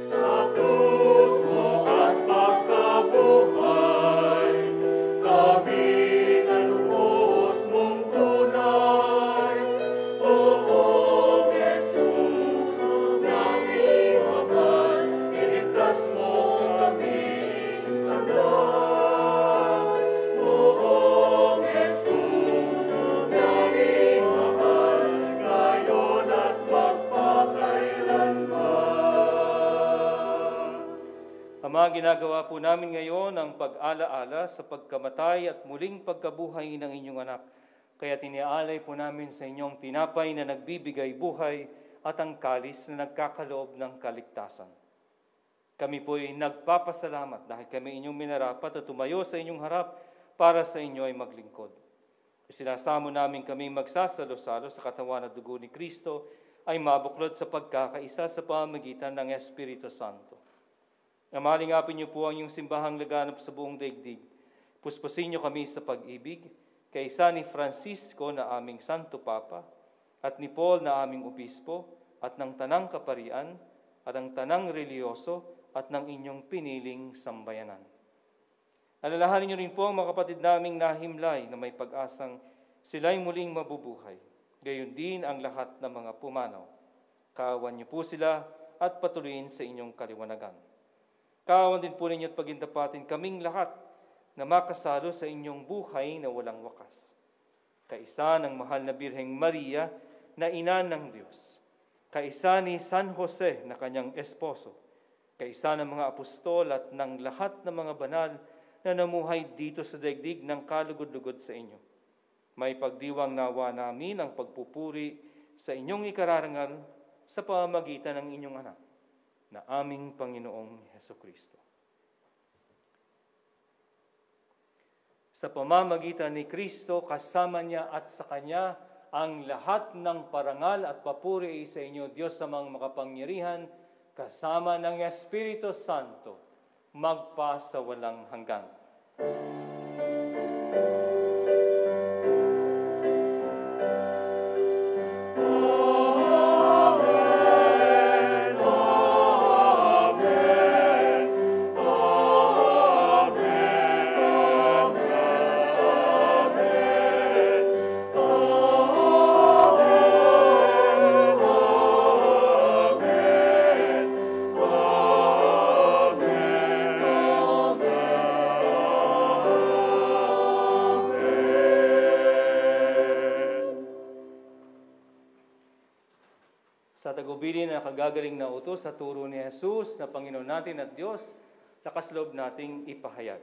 Sa krus mo at pagkabuhay, kami nalubos mong tunay. Oo, Jesus, naming mahal, iligtas mo kaming lahat. Oo, Jesus, naming mahal, Ama, ginagawa po namin ngayon ang pag-alaala sa pagkamatay at muling pagkabuhay ng inyong anak. Kaya tinialay po namin sa inyong tinapay na nagbibigay buhay at ang kalis na nagkakaloob ng kaligtasan. Kami po'y nagpapasalamat dahil kami inyong minarapat at tumayo sa inyong harap para sa inyo ay maglingkod. Isinasamo namin kami magsasalo-salo sa katawan at dugo ni Kristo ay mabuklod sa pagkakaisa sa pamamagitan ng Espiritu Santo. Amalingapin niyo po ang inyong simbahang laganap sa buong daigdig. Puspusin niyo kami sa pag-ibig, kaysa ni Francisco na aming Santo Papa, at ni Paul na aming Obispo, at ng Tanang Kaparian, at ng Tanang Reliyoso, at ng inyong piniling sambayanan. Alalahanin niyo rin po ang mga kapatid naming nahimlay na may pag-asang sila'y muling mabubuhay. Gayon din ang lahat ng mga pumanaw. Kaawan niyo po sila at patuloyin sa inyong kaliwanagan. Kaawan din po ninyo at pagindapatin kaming lahat na makasalo sa inyong buhay na walang wakas. Kaisa ng mahal na Birheng Maria na ina ng Diyos. Kaisa ni San Jose na kanyang esposo. Kaisa ng mga apostol at ng lahat ng mga banal na namuhay dito sa daigdig ng kalugod-lugod sa inyo. May pagdiwang nawa namin ang pagpupuri sa inyong ikararangal sa pamamagitan ng inyong anak na aming Panginoong Hesukristo. Sa pamamagitan ni Kristo, kasama niya at sa Kanya, ang lahat ng parangal at papuri ay sa inyo, Diyos sa mga makapangyarihan, kasama ng Espiritu Santo, magpa sa walang hanggan. Sa tagubilin na kagagaling na utos sa turo ni Jesus na Panginoon natin at Diyos, lakas loob nating ipahayag.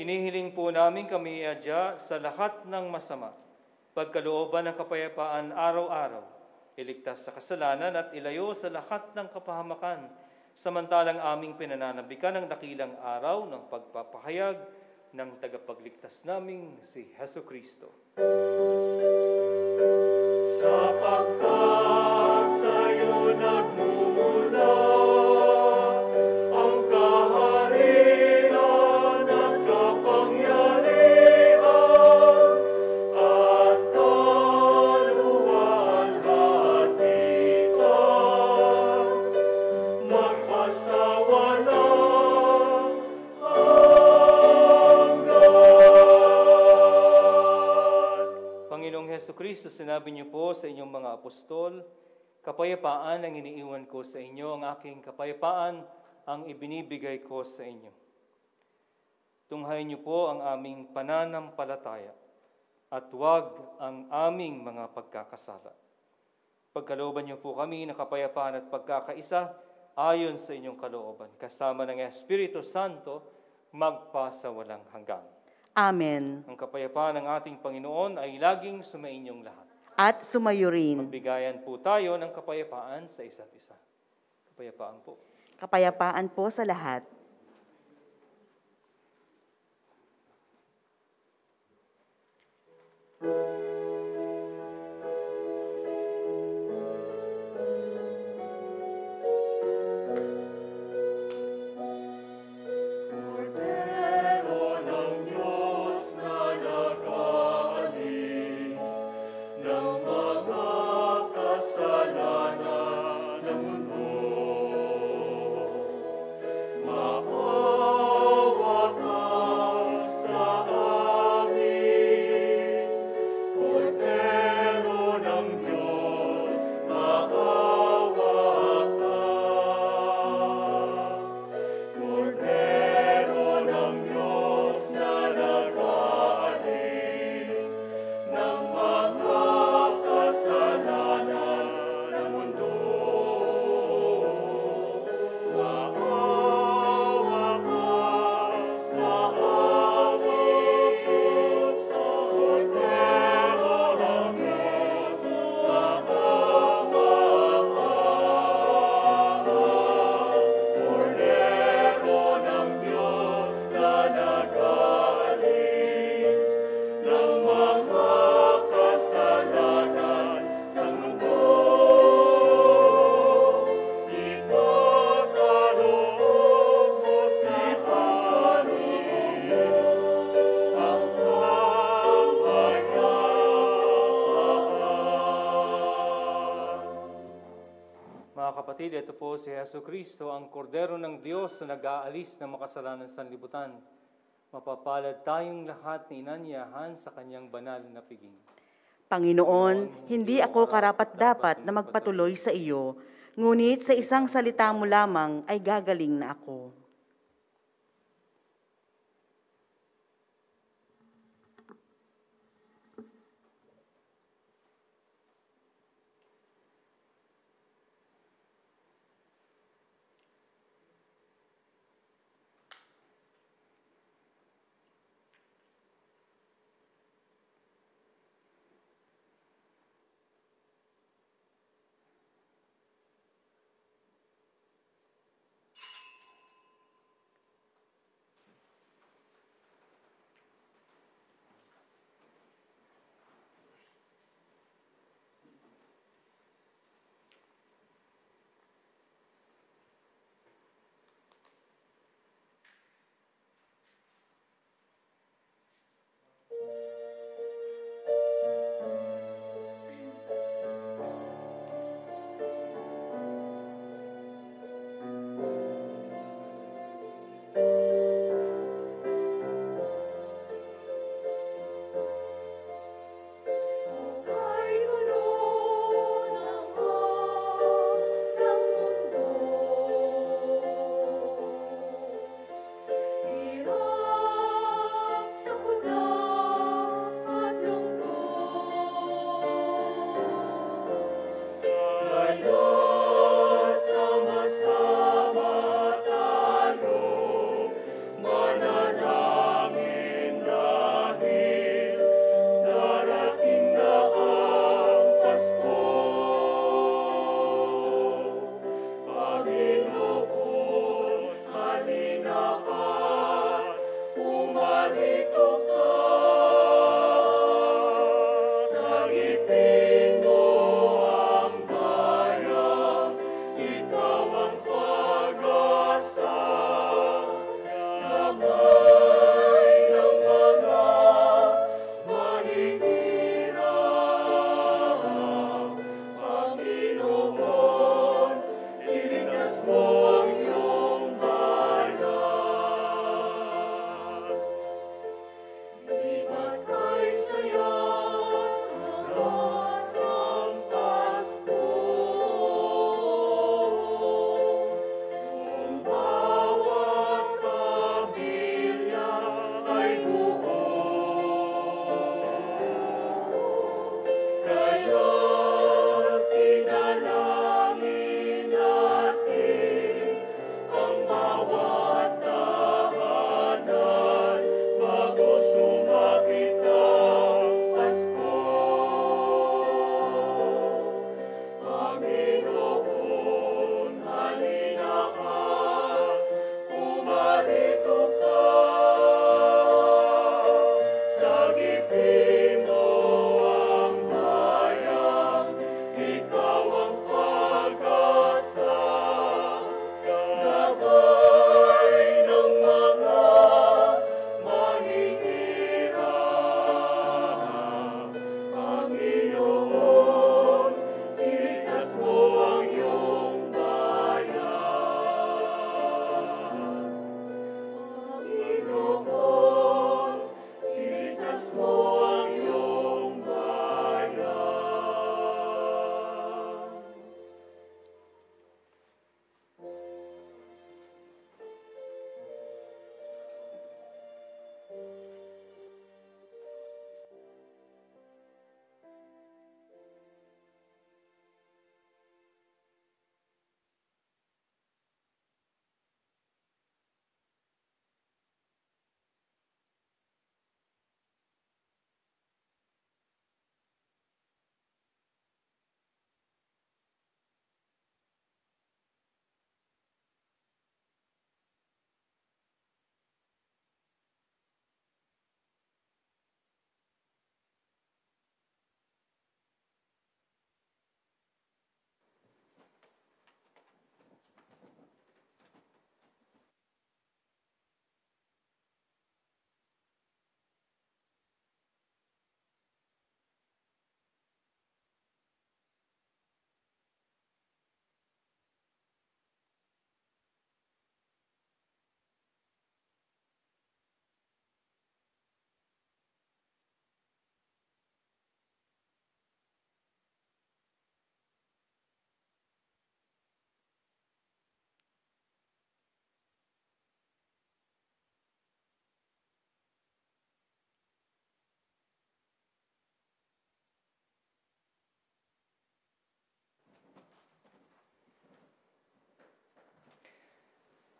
Hinihiling po namin kami iadya sa lahat ng masama, pagkalooban ng kapayapaan araw-araw, iligtas sa kasalanan at ilayo sa lahat ng kapahamakan, samantalang aming pinananabikan ang dakilang araw ng pagpapahayag ng tagapagligtas naming si Hesukristo. Sapagkat sa'yo nagmumula ang kaharian at kapangyarihan at kaluwalhatian magpasawalang hanggan. Panginoong Hesukristo, sinabi niyo po sa inyong mga apostol, kapayapaan ang iniiwan ko sa inyo, ang aking kapayapaan ang ibinibigay ko sa inyo. Tunghayin niyo po ang aming pananampalataya at huwag ang aming mga pagkakasala. Pagkalooban niyo po kami ng kapayapaan at pagkakaisa ayon sa inyong kalooban, kasama ng Espiritu Santo, magpasawalang hanggan. Amen. Ang kapayapaan ng ating Panginoon ay laging sumainyong lahat. At sumayo rin. Magbigayan po tayo ng kapayapaan sa isa't isa. Kapayapaan po. Kapayapaan po sa lahat. Mga kapatid, ito po si Jesucristo, ang kordero ng Diyos na nag-aalis ng makasalanan sa sanlibutan. Mapapalad tayong lahat na inanyayahan sa kanyang banal na piging. Panginoon, hindi ako karapat-dapat na magpatuloy sa iyo, ngunit sa isang salita mo lamang ay gagaling na ako.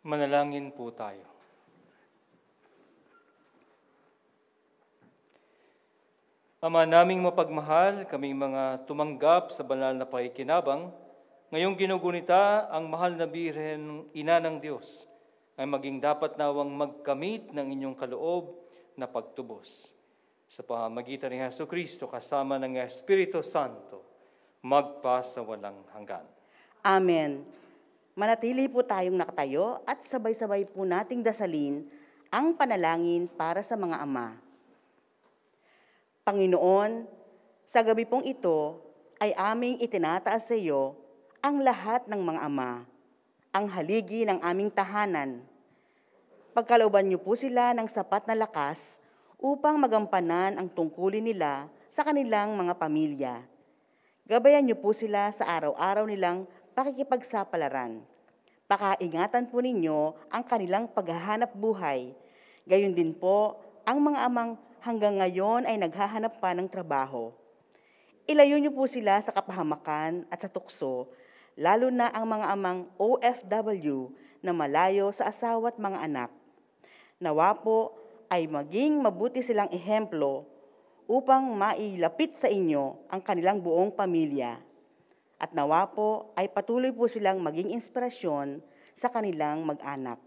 Manalangin po tayo. Ama naming mapagmahal, kaming mga tumanggap sa banal na pakikinabang, ngayong ginugunita ang mahal na Birhen, Ina ng Diyos, ay maging dapat nawang magkamit ng inyong kaloob na pagtubos. Sa pamamagitan ni Jesucristo kasama ng Espiritu Santo, magpa sa walang hanggan. Amen. Manatili po tayong nakatayo at sabay-sabay po nating dasalin ang panalangin para sa mga ama. Panginoon, sa gabi pong ito ay aming itinataas sa iyo ang lahat ng mga ama, ang haligi ng aming tahanan. Pagkalooban niyo po sila ng sapat na lakas upang magampanan ang tungkulin nila sa kanilang mga pamilya. Gabayan niyo po sila sa araw-araw nilang pakikipagsapalaran. Pakaingatan po ninyo ang kanilang paghahanap buhay. Gayon din po ang mga amang hanggang ngayon ay naghahanap pa ng trabaho. Ilayo niyo po sila sa kapahamakan at sa tukso, lalo na ang mga amang OFW na malayo sa asawa at mga anak. Nawa po ay maging mabuti silang ehemplo upang mailapit sa inyo ang kanilang buong pamilya. At nawa po ay patuloy po silang maging inspirasyon sa kanilang mag-anak.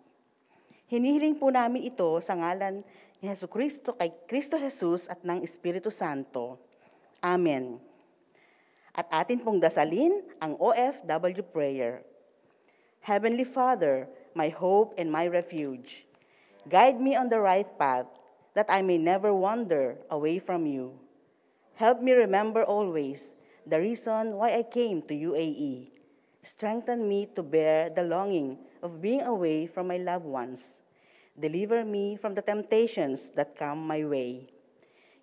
Hinihiling po namin ito sa ngalan ni Jesucristo, kay Kristo Jesus at ng Espiritu Santo. Amen. At atin pong dasalin ang OFW prayer. Heavenly Father, my hope and my refuge, guide me on the right path that I may never wander away from you. Help me remember always the reason why I came to UAE. Strengthen me to bear the longing of being away from my loved ones. Deliver me from the temptations that come my way.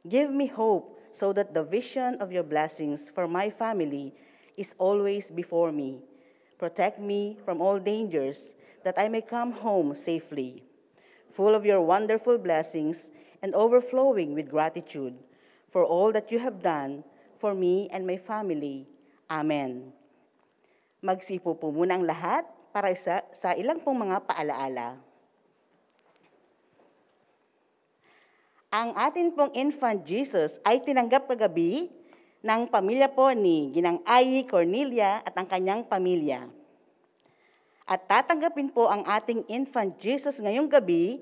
Give me hope so that the vision of your blessings for my family is always before me. Protect me from all dangers that I may come home safely, full of your wonderful blessings and overflowing with gratitude for all that you have done for me and my family. Amen. Magsipo po muna ang lahat para sa ilang pong mga paalaala. Ang atin pong infant Jesus ay tinanggap kagabi ng pamilya po ni Ginang Ayi Cornelia at ang kanyang pamilya. At tatanggapin po ang ating infant Jesus ngayong gabi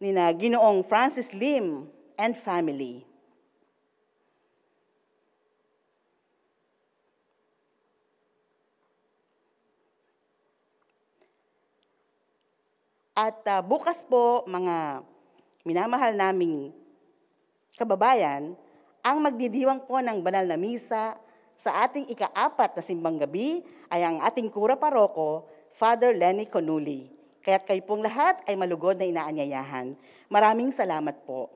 ni na Ginoong Francis Lim and family. At bukas po, mga minamahal naming kababayan, ang magdidiwang po ng banal na misa sa ating ika-4 na simbang gabi ay ang ating kura paroko, Father Lenny Conuli. Kaya't kayo pong lahat ay malugod na inaanyayahan. Maraming salamat po.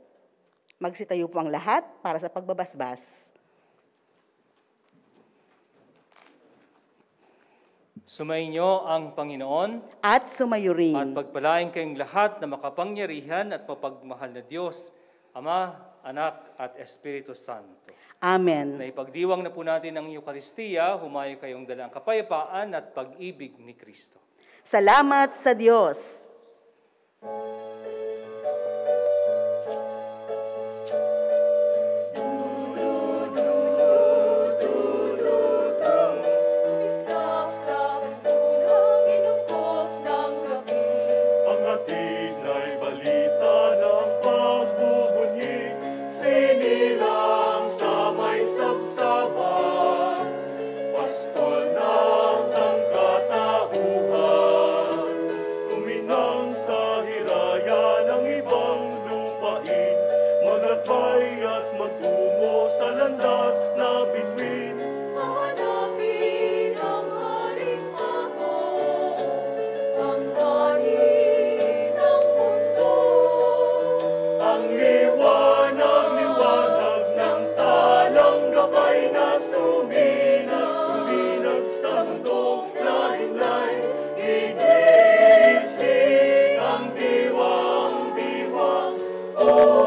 Magsitayo po ang lahat para sa pagbabasbas. Sumainyo ang Panginoon at sumayo rin. At pagpalain kayong lahat na makapangyarihan at mapagmahal na Diyos, Ama, Anak at Espiritu Santo. Amen. Na ipagdiwang na po natin ang Eukaristiya, humayo kayong dalang kapayapaan at pag-ibig ni Kristo. Salamat sa Diyos.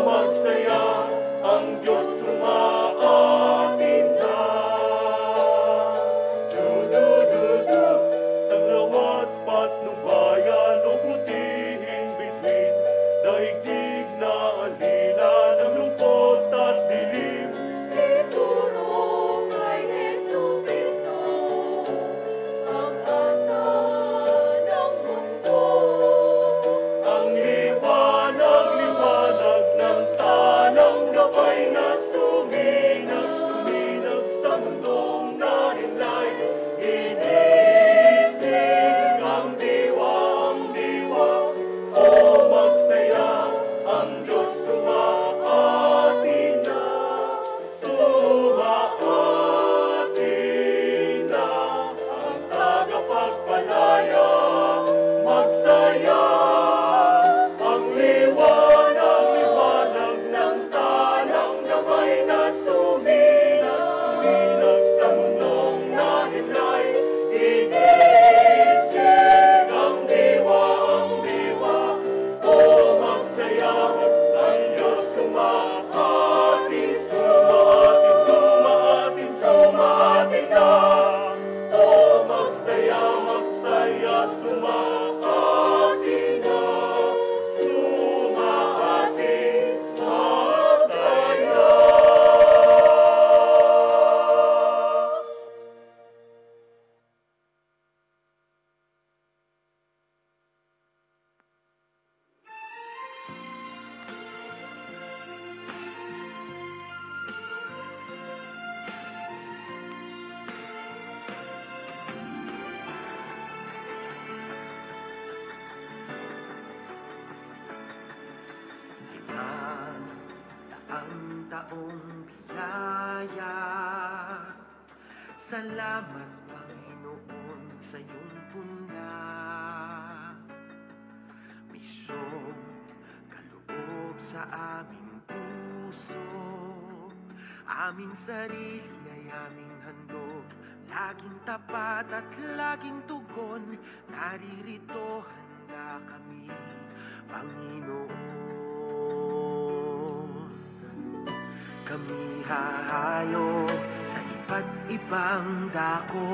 Magsaya ang Diyos sumaang. taong biyaya. Salamat, Panginoon, sa iyong puna. Misyong kaloob sa aming puso, aming sarili ay aming handog, laging tapat at laging tugon. Naririto, handa kami, Panginoon. Kami hahayo sa iba't ibang dako,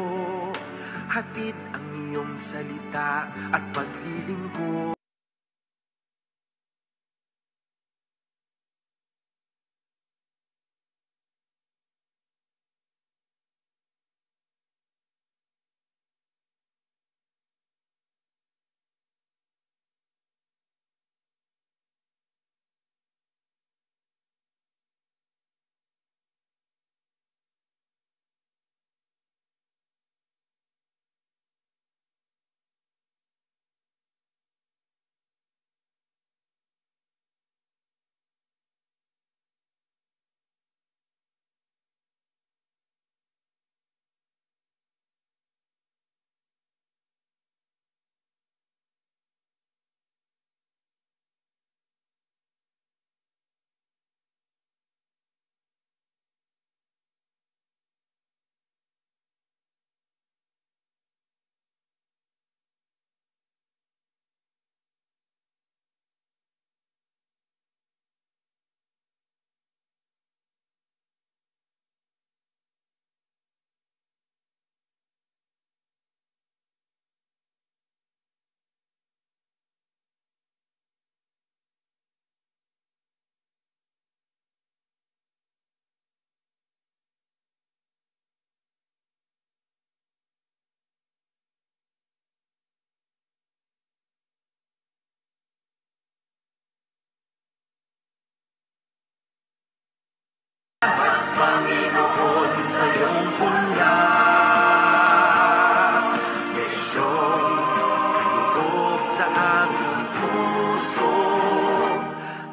hatid ang iyong salita at paglilingkod. Panginoon, sa iyong puna. Misyong kaloob sa aming puso,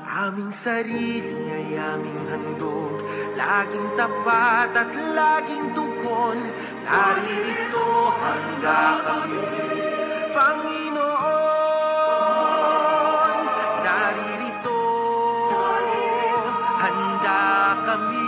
aming sarili ay aming handog, laging tapat at laging tugon. Naririto, handa kami, Panginoon. Naririto, handa kami,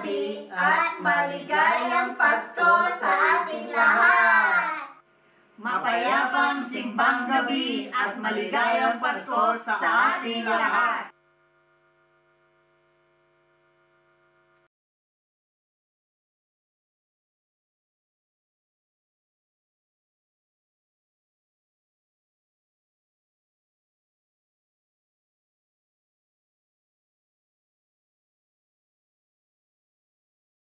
gabi at maligayang Pasko sa ating lahat! Mapayapang simbang gabi at maligayang Pasko sa ating lahat!